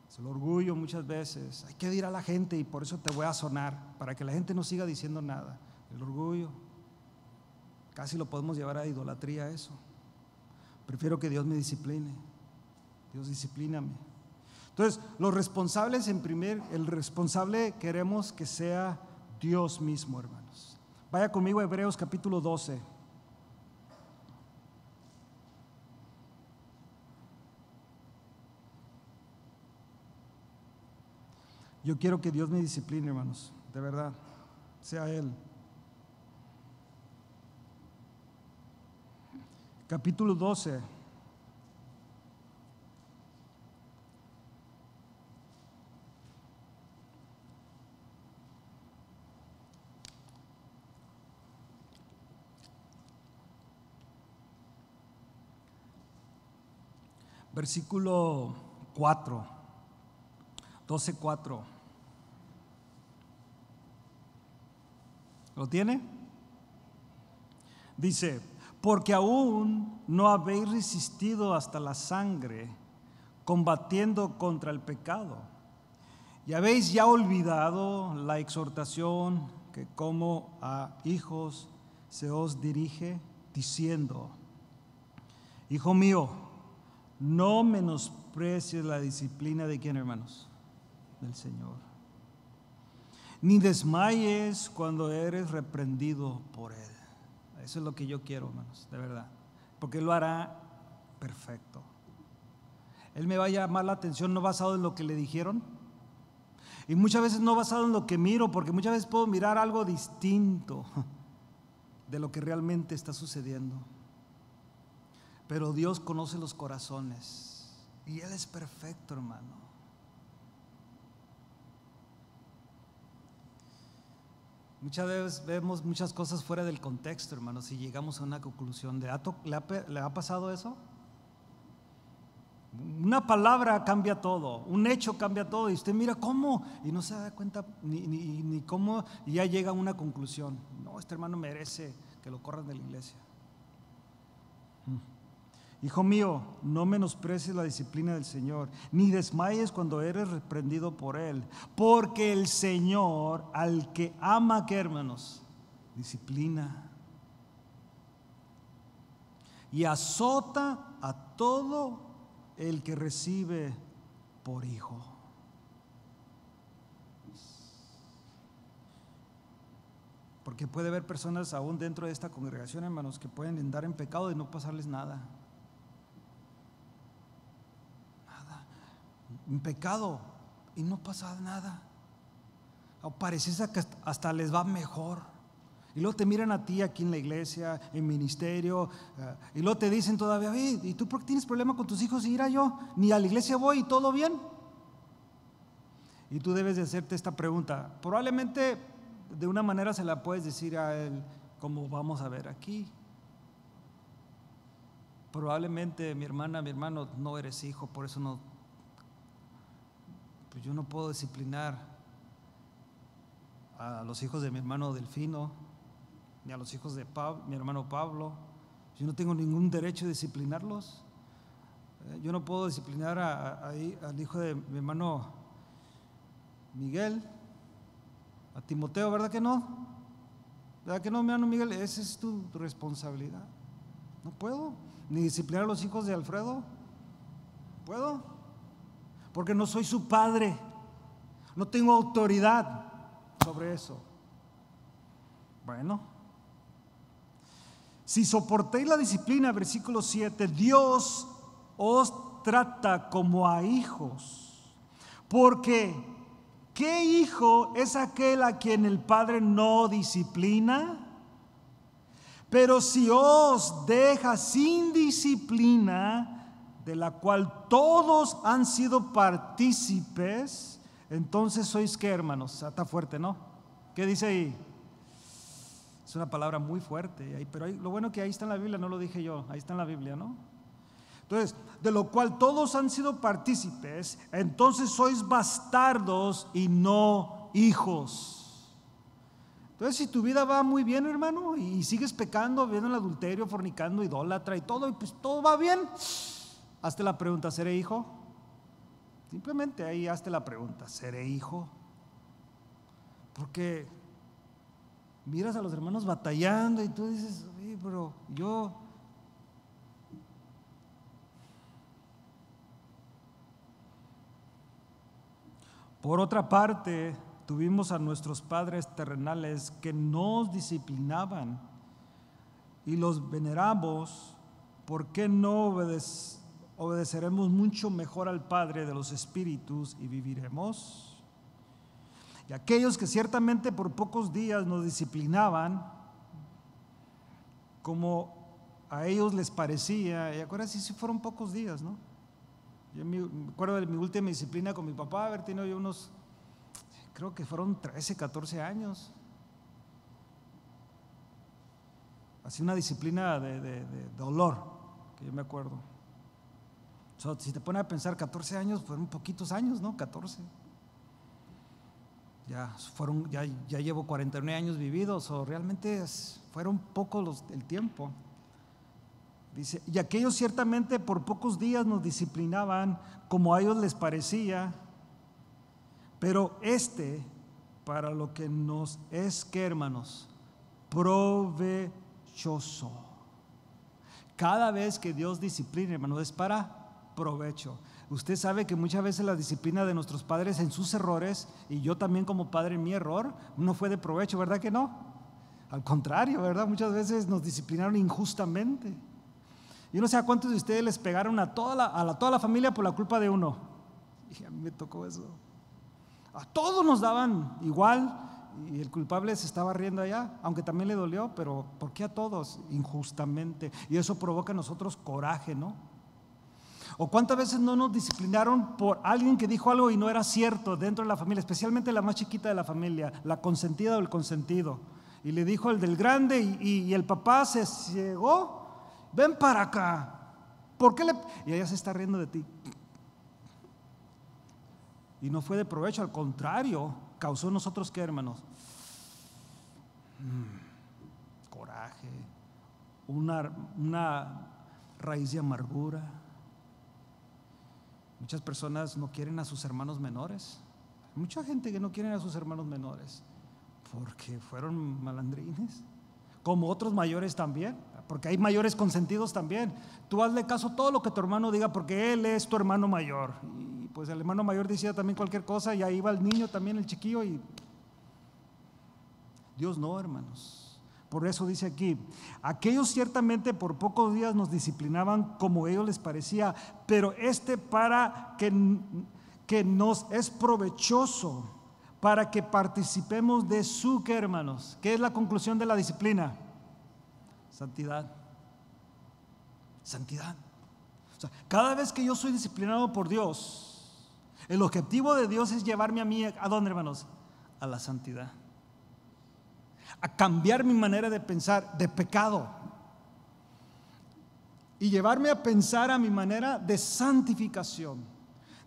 Es el orgullo muchas veces. Hay que ir a la gente y por eso te voy a sonar, para que la gente no siga diciendo nada. El orgullo, casi lo podemos llevar a idolatría eso. Prefiero que Dios me discipline. Dios, disciplíname. Entonces, los responsables, el responsable queremos que sea Dios mismo, hermanos. Vaya conmigo a Hebreos capítulo 12. Yo quiero que Dios me discipline, hermanos, de verdad, sea Él. Capítulo 12. Versículo 4, 12:4. ¿Lo tiene? Dice: porque aún no habéis resistido hasta la sangre, combatiendo contra el pecado, y habéis ya olvidado la exhortación que como a hijos se os dirige, diciendo: hijo mío, no menosprecies la disciplina de ¿quién, hermanos? Del Señor. Ni desmayes cuando eres reprendido por Él. Eso es lo que yo quiero, hermanos, de verdad. Porque Él lo hará perfecto. Él me va a llamar la atención no basado en lo que le dijeron. Y muchas veces no basado en lo que miro, porque muchas veces puedo mirar algo distinto de lo que realmente está sucediendo. Pero Dios conoce los corazones y Él es perfecto, hermano. Muchas veces vemos muchas cosas fuera del contexto, hermanos, y llegamos a una conclusión. ¿Le ha pasado eso? Una palabra cambia todo, un hecho cambia todo, y usted mira cómo y no se da cuenta ni cómo, y ya llega a una conclusión. No, este hermano merece que lo corran de la iglesia. Hijo mío, no menosprecies la disciplina del Señor, ni desmayes cuando eres reprendido por Él, porque el Señor al que ama, ¿qué, hermanos? Disciplina y azota a todo el que recibe por hijo. Porque puede haber personas aún dentro de esta congregación, hermanos, que pueden andar en pecado y no pasarles nada. En pecado y no pasa nada. Parece que hasta les va mejor. Y luego te miran a ti aquí en la iglesia, en ministerio, y luego te dicen todavía: ¿y tú por qué tienes problema con tus hijos? Y mira, yo ni a la iglesia voy y todo bien. Y tú debes de hacerte esta pregunta. Probablemente de una manera se la puedes decir a él: como vamos a ver aquí. Probablemente mi hermana, mi hermano, no eres hijo, por eso no, pues yo no puedo disciplinar a los hijos de mi hermano Delfino, ni a los hijos de mi hermano Pablo. Yo no tengo ningún derecho a disciplinarlos. Yo no puedo disciplinar al hijo de mi hermano Miguel, a Timoteo, ¿verdad que no? ¿Verdad que no, mi hermano Miguel? Esa es tu responsabilidad. No puedo ni disciplinar a los hijos de Alfredo. ¿Puedo? Porque no soy su padre. No tengo autoridad sobre eso. Bueno, si soportéis la disciplina, versículo 7, Dios os trata como a hijos. Porque ¿qué hijo es aquel a quien el Padre no disciplina? Pero si os deja sin disciplina, de la cual todos han sido partícipes, entonces sois ¿qué, hermanos? Está fuerte, ¿no? ¿Qué dice ahí? Es una palabra muy fuerte, pero lo bueno que ahí está en la Biblia, no lo dije yo, ahí está en la Biblia, ¿no? Entonces, de lo cual todos han sido partícipes, entonces sois bastardos y no hijos. Entonces, si tu vida va muy bien, hermano, y sigues pecando, viendo el adulterio, fornicando, idólatra y todo, y pues todo va bien, hazte la pregunta, ¿seré hijo? Simplemente ahí hazte la pregunta, ¿seré hijo? Porque miras a los hermanos batallando y tú dices, oye, pero yo... Por otra parte, tuvimos a nuestros padres terrenales que nos disciplinaban y los veneramos. ¿Por qué no obedeceremos mucho mejor al Padre de los espíritus y viviremos? Y aquellos que ciertamente por pocos días nos disciplinaban, como a ellos les parecía, y acuérdense, si fueron pocos días, ¿no? Yo me acuerdo de mi última disciplina con mi papá, haber tenido yo unos, creo que fueron 13, 14 años. Así una disciplina de dolor, que yo me acuerdo. O sea, si te pones a pensar, 14 años fueron poquitos años, ¿no? 14. Ya llevo 49 años vividos, o realmente fueron pocos el tiempo. Dice, y aquellos ciertamente por pocos días nos disciplinaban como a ellos les parecía, pero para lo que nos es, ¿qué, hermanos? Provechoso. Cada vez que Dios disciplina, hermanos, es para provecho. Usted sabe que muchas veces la disciplina de nuestros padres en sus errores, y yo también como padre en mi error, no fue de provecho, ¿verdad que no? Al contrario, ¿verdad? Muchas veces nos disciplinaron injustamente. Yo no sé a cuántos de ustedes les pegaron a toda la familia por la culpa de uno. Y a mí me tocó eso. A todos nos daban igual y el culpable se estaba riendo allá, aunque también le dolió, pero ¿por qué a todos? Injustamente. Y eso provoca en nosotros coraje, ¿no? O cuántas veces no nos disciplinaron por alguien que dijo algo y no era cierto dentro de la familia, especialmente la más chiquita de la familia, la consentida o el consentido. Y le dijo el del grande y el papá se ciegó. Ven para acá. ¿Por qué y ella se está riendo de ti? Y no fue de provecho, al contrario, causó en nosotros ¿qué, hermanos? Coraje, una raíz de amargura. Muchas personas no quieren a sus hermanos menores. Hay mucha gente que no quiere a sus hermanos menores porque fueron malandrines, como otros mayores también, porque hay mayores consentidos también. Tú hazle caso a todo lo que tu hermano diga porque él es tu hermano mayor. Y pues el hermano mayor decía también cualquier cosa y ahí va el niño también, el chiquillo. Y Dios no, hermanos. Por eso dice aquí, aquellos ciertamente por pocos días nos disciplinaban como a ellos les parecía, pero para que nos es provechoso, para que participemos de su, ¿qué, hermanos? ¿Qué es la conclusión de la disciplina? Santidad. Santidad. O sea, cada vez que yo soy disciplinado por Dios, el objetivo de Dios es llevarme a mí, ¿a dónde, hermanos? A la santidad. a cambiar mi manera de pensar de pecado y llevarme a pensar a mi manera de santificación,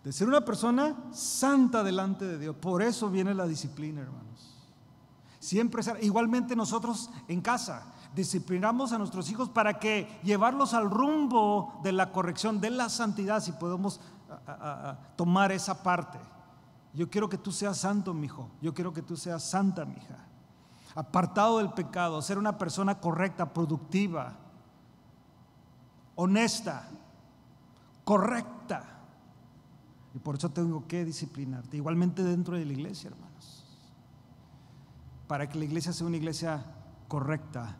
de ser una persona santa delante de Dios. Por eso viene la disciplina, hermanos. Siempre, igualmente nosotros en casa disciplinamos a nuestros hijos para que llevarlos al rumbo de la corrección, de la santidad, si podemos tomar esa parte. Yo quiero que tú seas santo, mi hijo. Yo quiero que tú seas santa, mi hija. Apartado del pecado, ser una persona correcta, productiva, honesta, correcta. Y por eso tengo que disciplinarte. Igualmente dentro de la iglesia, hermanos. Para que la iglesia sea una iglesia correcta,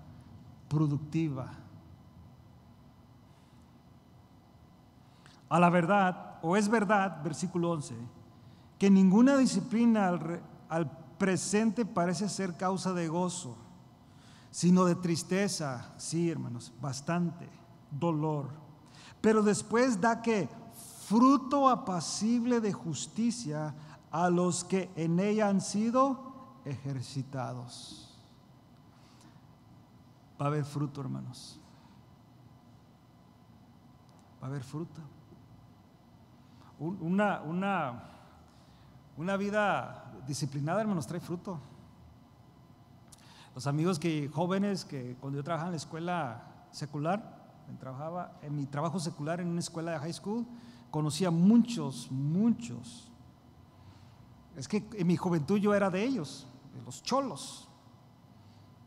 productiva. A la verdad, o es verdad, versículo 11, que ninguna disciplina al presente parece ser causa de gozo, sino de tristeza. Sí, hermanos, bastante dolor. Pero después da que fruto apacible de justicia a los que en ella han sido ejercitados. Va a haber fruto, hermanos. Va a haber fruto. Una vida disciplinada, hermanos, trae fruto. Los amigos jóvenes que cuando yo trabajaba en la escuela secular, trabajaba en mi trabajo secular en una escuela de high school, conocía muchos. Es que en mi juventud yo era de ellos, de los cholos.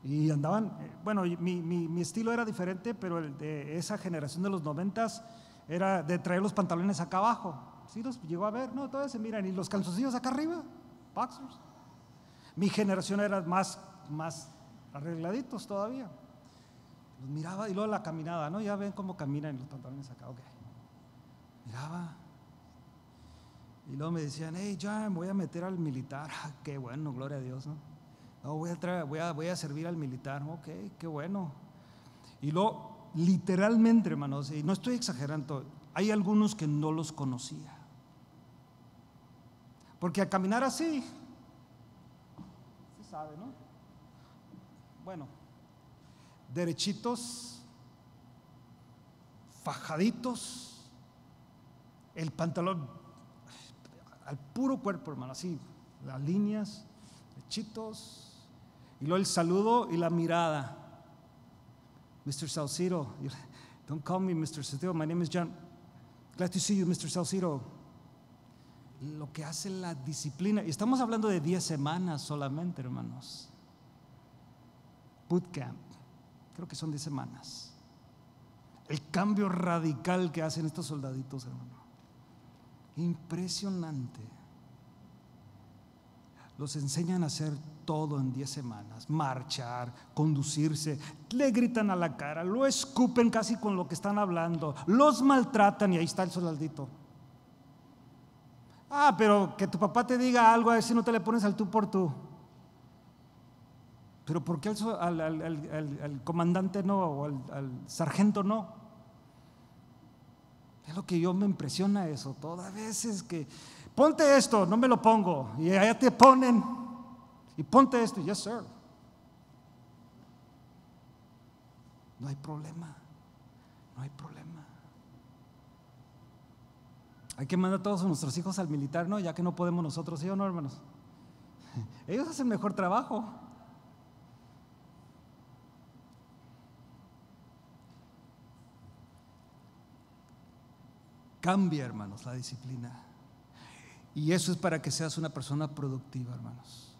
Y andaban, bueno, mi estilo era diferente, pero el de esa generación de los 90s era de traer los pantalones acá abajo. ¿Sí los llegó a ver? No, todavía se miran. Y los calzoncillos acá arriba, boxers. Mi generación era más arregladitos todavía. Los miraba y luego la caminada, ¿no? Ya ven cómo caminan los pantalones acá, ok. Miraba. Y luego me decían, hey, ya me voy a meter al militar. Qué bueno, gloria a Dios, ¿no? No, voy a servir al militar. Ok, qué bueno. Y luego, literalmente, hermanos, y no estoy exagerando, hay algunos que no los conocía. Porque a caminar así, se sabe, ¿no? Bueno, derechitos, fajaditos, el pantalón al puro cuerpo, hermano, así, las líneas, derechitos. Y luego el saludo y la mirada. Mr. Salcido, don't call me Mr. Salcido, my name is John. Glad to see you, Mr. Salcido. Lo que hace la disciplina, y estamos hablando de 10 semanas solamente, hermanos. Bootcamp, creo que son 10 semanas. El cambio radical que hacen estos soldaditos, hermano. Impresionante. Los enseñan a hacer todo en 10 semanas, marchar, conducirse, le gritan a la cara, lo escupen casi con lo que están hablando, los maltratan y ahí está el soldadito. Pero que tu papá te diga algo, a ver si no te le pones al tú por tú. Pero ¿por qué al comandante no o al sargento no? Es lo que yo me impresiona eso, todas veces que ponte esto, no me lo pongo, y allá te ponen, y ponte esto, yes sir. No hay problema, no hay problema. Hay que mandar a todos nuestros hijos al militar, ¿no? Ya que no podemos nosotros, ¿sí o no, hermanos? Ellos hacen mejor trabajo. Cambia, hermanos, la disciplina. Y eso es para que seas una persona productiva, hermanos.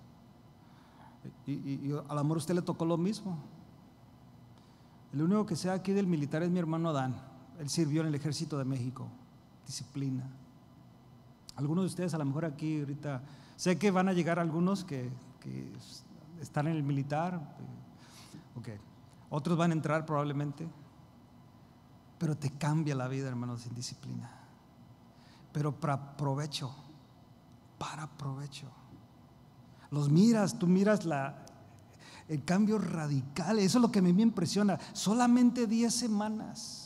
Y al amor a usted le tocó lo mismo. El único que sea aquí del militar es mi hermano Adán. Él sirvió en el ejército de México. Disciplina. Algunos de ustedes a lo mejor aquí ahorita, sé que van a llegar algunos que están en el militar. Okay. Otros van a entrar probablemente. Pero te cambia la vida, hermanos, sin disciplina. Pero para provecho. Los miras, tú miras el cambio radical. Eso es lo que a mí me impresiona. Solamente 10 semanas.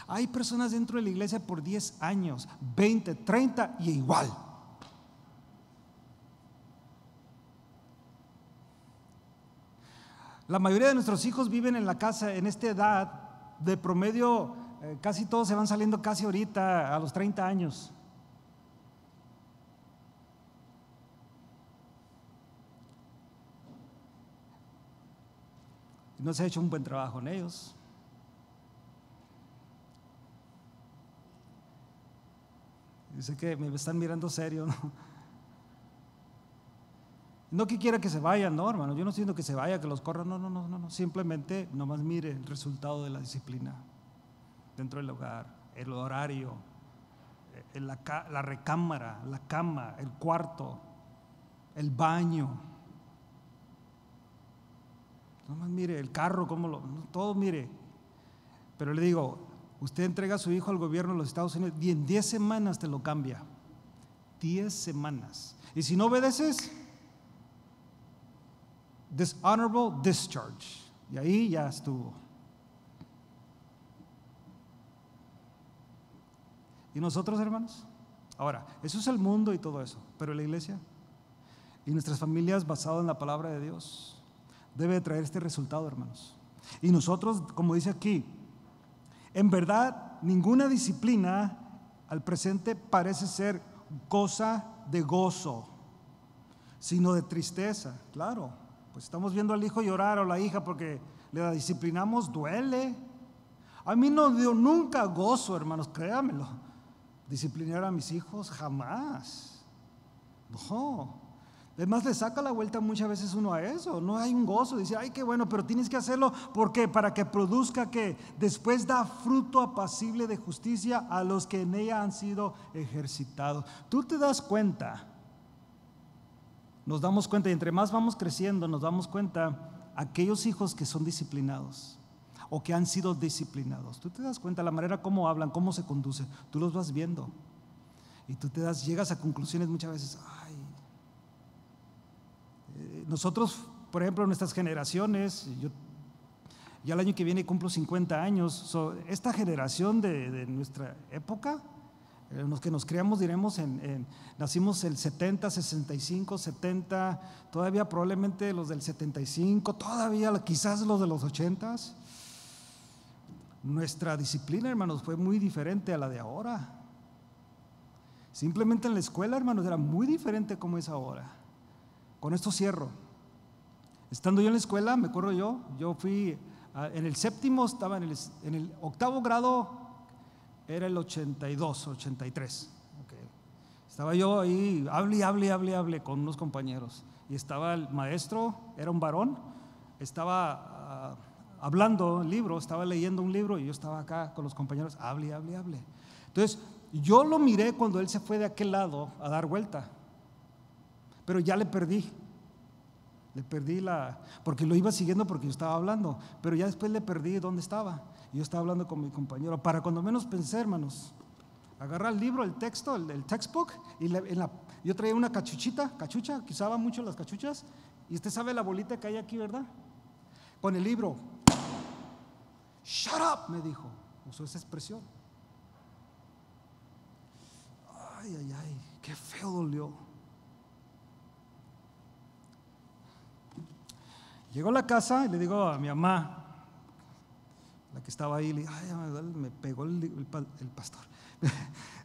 Hay personas dentro de la iglesia por 10 años, 20, 30 y igual. La mayoría de nuestros hijos viven en la casa en esta edad, de promedio, casi todos se van saliendo casi ahorita a los 30 años. No se ha hecho un buen trabajo en ellos. Dice que me están mirando serio, ¿no? No que quiera que se vayan, no, hermano. Yo no estoy diciendo que se vaya, que los corran, no. Simplemente nomás mire el resultado de la disciplina dentro del hogar, el horario, la recámara, la cama, el cuarto, el baño. Nomás mire el carro, todo mire. Pero le digo, usted entrega a su hijo al gobierno de los Estados Unidos y en 10 semanas te lo cambia. 10 semanas. Y si no obedeces, dishonorable discharge. Y ahí ya estuvo. ¿Y nosotros, hermanos? Ahora, eso es el mundo y todo eso. Pero la iglesia y nuestras familias basadas en la palabra de Dios debe traer este resultado, hermanos. Y nosotros, como dice aquí, en verdad, ninguna disciplina al presente parece ser cosa de gozo, sino de tristeza. Claro, pues estamos viendo al hijo llorar o la hija porque le la disciplinamos, duele. A mí no dio nunca gozo, hermanos, créanmelo. Disciplinar a mis hijos, jamás. No. Además le saca la vuelta muchas veces uno a eso. No hay un gozo, dice, ay, qué bueno, pero tienes que hacerlo. ¿Por qué? Para que produzca que después da fruto apacible de justicia a los que en ella han sido ejercitados. Tú te das cuenta, nos damos cuenta, y entre más vamos creciendo, nos damos cuenta aquellos hijos que son disciplinados o que han sido disciplinados. Tú te das cuenta la manera como hablan, cómo se conducen, tú los vas viendo y tú llegas a conclusiones muchas veces. Nosotros, por ejemplo, nuestras generaciones, yo ya el año que viene cumplo 50 años, esta generación de nuestra época, los que nos criamos, diremos, nacimos el 70, 65, 70, todavía probablemente los del 75, todavía quizás los de los 80. Nuestra disciplina, hermanos, fue muy diferente a la de ahora. Simplemente en la escuela, hermanos, era muy diferente como es ahora. Con esto cierro. Estando yo en la escuela, me acuerdo yo fui en el séptimo, estaba en el octavo grado, era el 82, 83. Okay. Estaba yo ahí, hable con unos compañeros. Y estaba el maestro, era un varón, estaba hablando el libro, estaba leyendo un libro y yo estaba acá con los compañeros, hable. Entonces, yo lo miré cuando él se fue de aquel lado a dar vuelta. Pero ya le perdí porque lo iba siguiendo porque yo estaba hablando, pero ya después le perdí dónde estaba. Y yo estaba hablando con mi compañero, para cuando menos pensé, hermanos, agarra el libro, el texto, el textbook, y yo traía una cachucha, que usaba mucho las cachuchas, y usted sabe la bolita que hay aquí, ¿verdad? Con el libro, shut up, me dijo, usó esa expresión. Ay, qué feo dolió. Llegó a la casa y le digo a mi mamá, la que estaba ahí, le dije, ay, me pegó el pastor,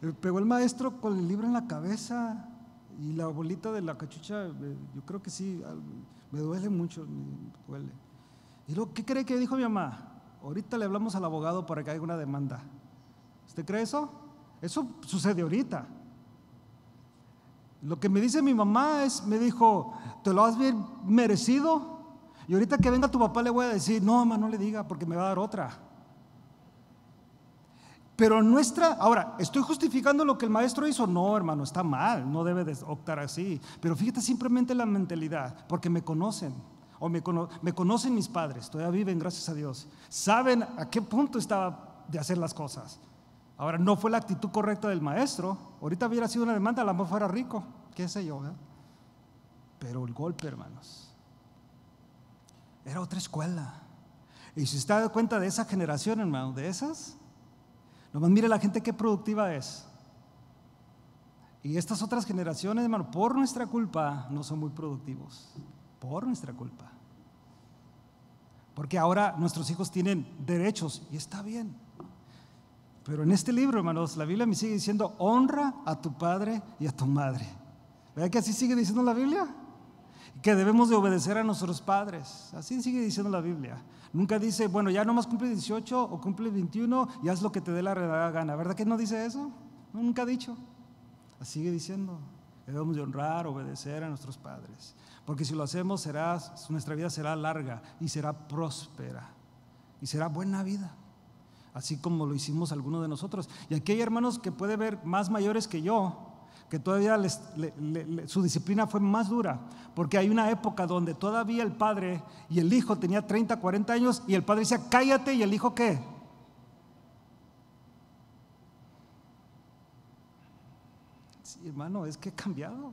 me pegó el maestro con el libro en la cabeza y la bolita de la cachucha, yo creo que sí, me duele mucho, me duele. Y luego, ¿qué cree que dijo mi mamá? Ahorita le hablamos al abogado para que haga una demanda. ¿Usted cree eso? Eso sucede ahorita. Lo que me dice mi mamá me dijo, ¿te lo has bien merecido? Y ahorita que venga tu papá le voy a decir, no, mamá, no le diga porque me va a dar otra. Pero ahora, ¿estoy justificando lo que el maestro hizo? No, hermano, está mal, no debe de optar así. Pero fíjate simplemente la mentalidad, porque me conocen, o me conocen mis padres, todavía viven, gracias a Dios. Saben a qué punto estaba de hacer las cosas. Ahora, no fue la actitud correcta del maestro. Ahorita hubiera sido una demanda, a lo mejor fuera rico, qué sé yo, ¿verdad? Pero el golpe, hermanos, era otra escuela. Y si usted da cuenta de esa generación, hermano, de esas, nomás mire la gente qué productiva es. Y estas otras generaciones, hermano, por nuestra culpa no son muy productivos. Por nuestra culpa. porque ahora nuestros hijos tienen derechos y está bien. Pero en este libro, hermanos, la Biblia me sigue diciendo: honra a tu padre y a tu madre. ¿Verdad que así sigue diciendo la Biblia? Que debemos de obedecer a nuestros padres. Así sigue diciendo la Biblia. Nunca dice, bueno, ya nomás cumple 18 o cumple 21 y haz lo que te dé la regalada gana. ¿Verdad que no dice eso? Nunca ha dicho. Así sigue diciendo. Debemos de honrar, obedecer a nuestros padres. Porque si lo hacemos, nuestra vida será larga y será próspera. Y será buena vida. Así como lo hicimos algunos de nosotros. Y aquí hay hermanos que puede ver más mayores que yo, que todavía su disciplina fue más dura, porque hay una época donde todavía el padre y el hijo tenía 30, 40 años y el padre decía cállate, y el hijo ¿qué? Sí, hermano, es que ha cambiado.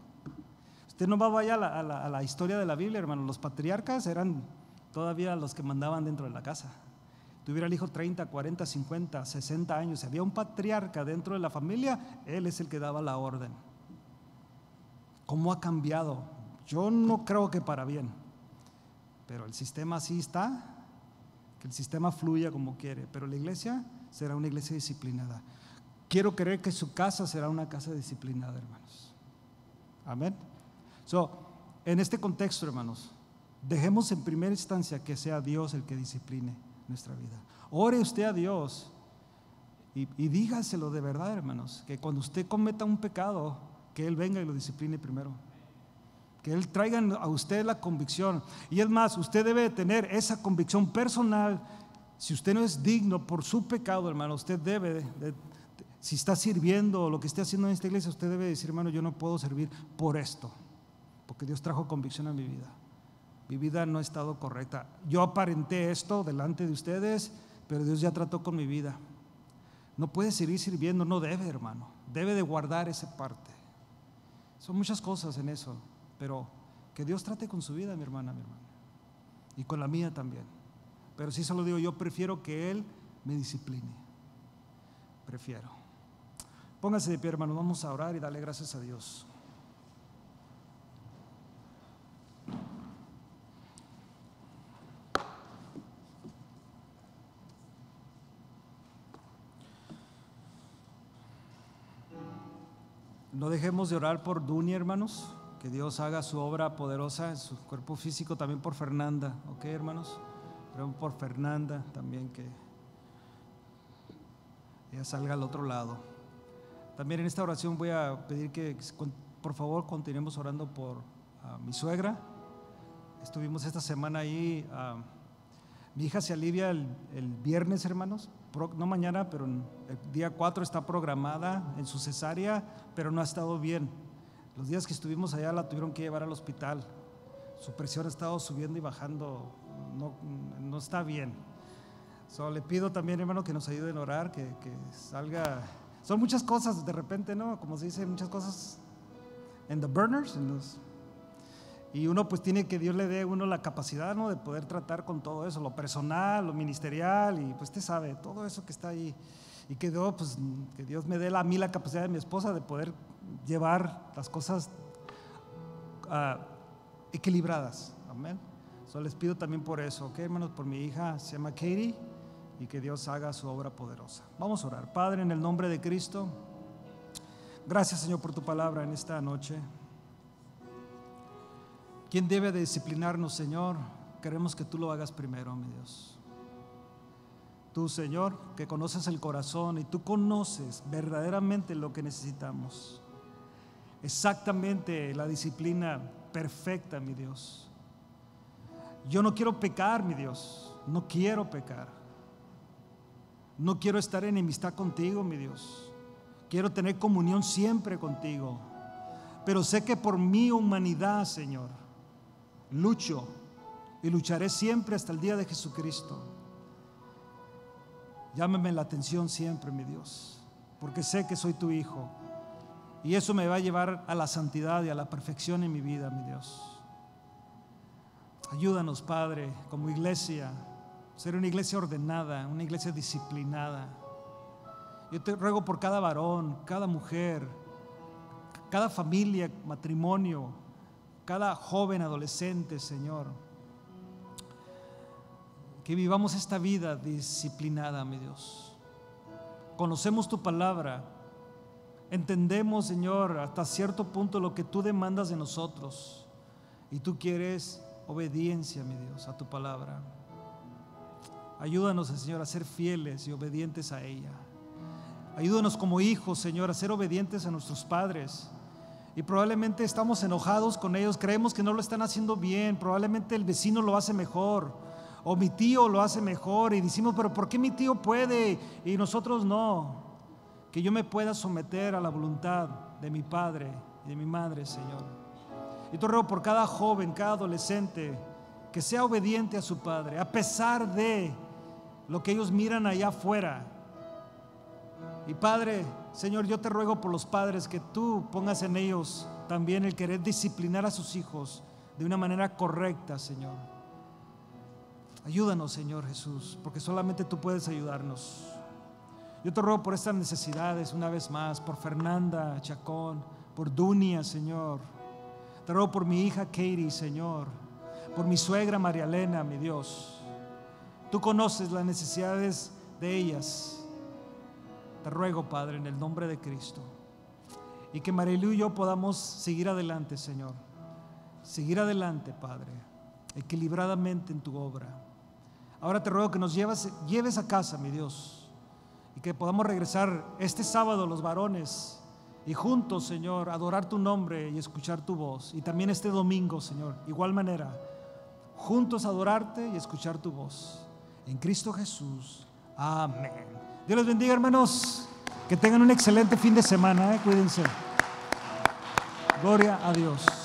Usted no vaya a la historia de la Biblia, hermano. Los patriarcas eran todavía los que mandaban dentro de la casa. Tuviera el hijo 30, 40, 50, 60 años, si había un patriarca dentro de la familia, él es el que daba la orden. ¿Cómo ha cambiado? Yo no creo que para bien, pero el sistema así está, que el sistema fluya como quiere, pero la iglesia será una iglesia disciplinada. Quiero creer que su casa será una casa disciplinada, hermanos. Amén. En este contexto, hermanos, dejemos en primera instancia que sea Dios el que discipline nuestra vida. Ore usted a Dios y dígaselo de verdad, hermanos, que cuando usted cometa un pecado, que Él venga y lo discipline primero, que Él traiga a usted la convicción. Y es más, usted debe tener esa convicción personal. Si usted no es digno por su pecado, hermano, usted debe si está sirviendo o lo que esté haciendo en esta iglesia, usted debe decir, hermano, yo no puedo servir por esto, porque Dios trajo convicción a mi vida. Mi vida no ha estado correcta. Yo aparenté esto delante de ustedes, pero Dios ya trató con mi vida. No puede seguir sirviendo, no debe, hermano. Debe de guardar esa parte. Son muchas cosas en eso, pero que Dios trate con su vida, mi hermana, y con la mía también. Pero sí se lo digo, yo prefiero que Él me discipline. Prefiero. Póngase de pie, hermano, vamos a orar y darle gracias a Dios. No dejemos de orar por Dunia, hermanos, que Dios haga su obra poderosa en su cuerpo físico, también por Fernanda, ¿ok, hermanos? Oremos por Fernanda también, que ella salga al otro lado. También en esta oración voy a pedir que por favor continuemos orando por mi suegra. Estuvimos esta semana ahí. Mi hija se alivia el viernes, hermanos, no mañana, pero el día 4 está programada en su cesárea, pero no ha estado bien. Los días que estuvimos allá la tuvieron que llevar al hospital. Su presión ha estado subiendo y bajando, no está bien. Le pido también, hermano, que nos ayuden a orar, que salga. Son muchas cosas de repente, ¿no? Como se dice, muchas cosas en the burners, y uno pues tiene que Dios le dé a uno la capacidad, ¿no?, de poder tratar con todo eso, lo personal, lo ministerial, y pues usted sabe, todo eso que está ahí, y que Dios me dé a mí la capacidad de mi esposa de poder llevar las cosas equilibradas. Amén. Les pido también por eso, ¿ok, hermanos? Por mi hija, se llama Katie, y que Dios haga su obra poderosa. Vamos a orar. Padre, en el nombre de Cristo, gracias, Señor, por tu palabra en esta noche. ¿Quién debe de disciplinarnos, Señor? Queremos que tú lo hagas primero, mi Dios. Tú, Señor, que conoces el corazón y tú conoces verdaderamente lo que necesitamos. Exactamente la disciplina perfecta, mi Dios. Yo no quiero pecar, mi Dios. No quiero pecar. No quiero estar en enemistad contigo, mi Dios. Quiero tener comunión siempre contigo. Pero sé que por mi humanidad, Señor, lucho y lucharé siempre hasta el día de Jesucristo. Llámame la atención siempre, mi Dios, porque sé que soy tu hijo y eso me va a llevar a la santidad y a la perfección en mi vida, mi Dios. Ayúdanos, Padre, como iglesia, ser una iglesia ordenada, una iglesia disciplinada. Yo te ruego por cada varón, cada mujer, cada familia, matrimonio, cada joven, adolescente, Señor, que vivamos esta vida disciplinada, mi Dios. Conocemos tu palabra, entendemos, Señor, hasta cierto punto lo que tú demandas de nosotros, y tú quieres obediencia, mi Dios, a tu palabra. Ayúdanos, Señor, a ser fieles y obedientes a ella. Ayúdanos como hijos, Señor, a ser obedientes a nuestros padres. Y probablemente estamos enojados con ellos, creemos que no lo están haciendo bien, probablemente el vecino lo hace mejor, o mi tío lo hace mejor, y decimos, pero ¿por qué mi tío puede y nosotros no? Que yo me pueda someter a la voluntad de mi padre y de mi madre, Señor. Y te ruego por cada joven, cada adolescente, que sea obediente a su padre, a pesar de lo que ellos miran allá afuera. Y Padre, Señor, yo te ruego por los padres que tú pongas en ellos también el querer disciplinar a sus hijos de una manera correcta, Señor. Ayúdanos, Señor Jesús, porque solamente tú puedes ayudarnos. Yo te ruego por estas necesidades una vez más, por Fernanda Chacón, por Dunia, Señor. Te ruego por mi hija Katie, Señor, por mi suegra María Elena, mi Dios. Tú conoces las necesidades de ellas. Te ruego, Padre, en el nombre de Cristo, y que Marilu y yo podamos seguir adelante, Señor. Seguir adelante, Padre, equilibradamente en tu obra. Ahora te ruego que nos lleves a casa, mi Dios, y que podamos regresar este sábado los varones y juntos, Señor, adorar tu nombre y escuchar tu voz. Y también este domingo, Señor, igual manera, juntos adorarte y escuchar tu voz. En Cristo Jesús. Amén. Dios les bendiga, hermanos. Que tengan un excelente fin de semana. Cuídense. Gloria a Dios.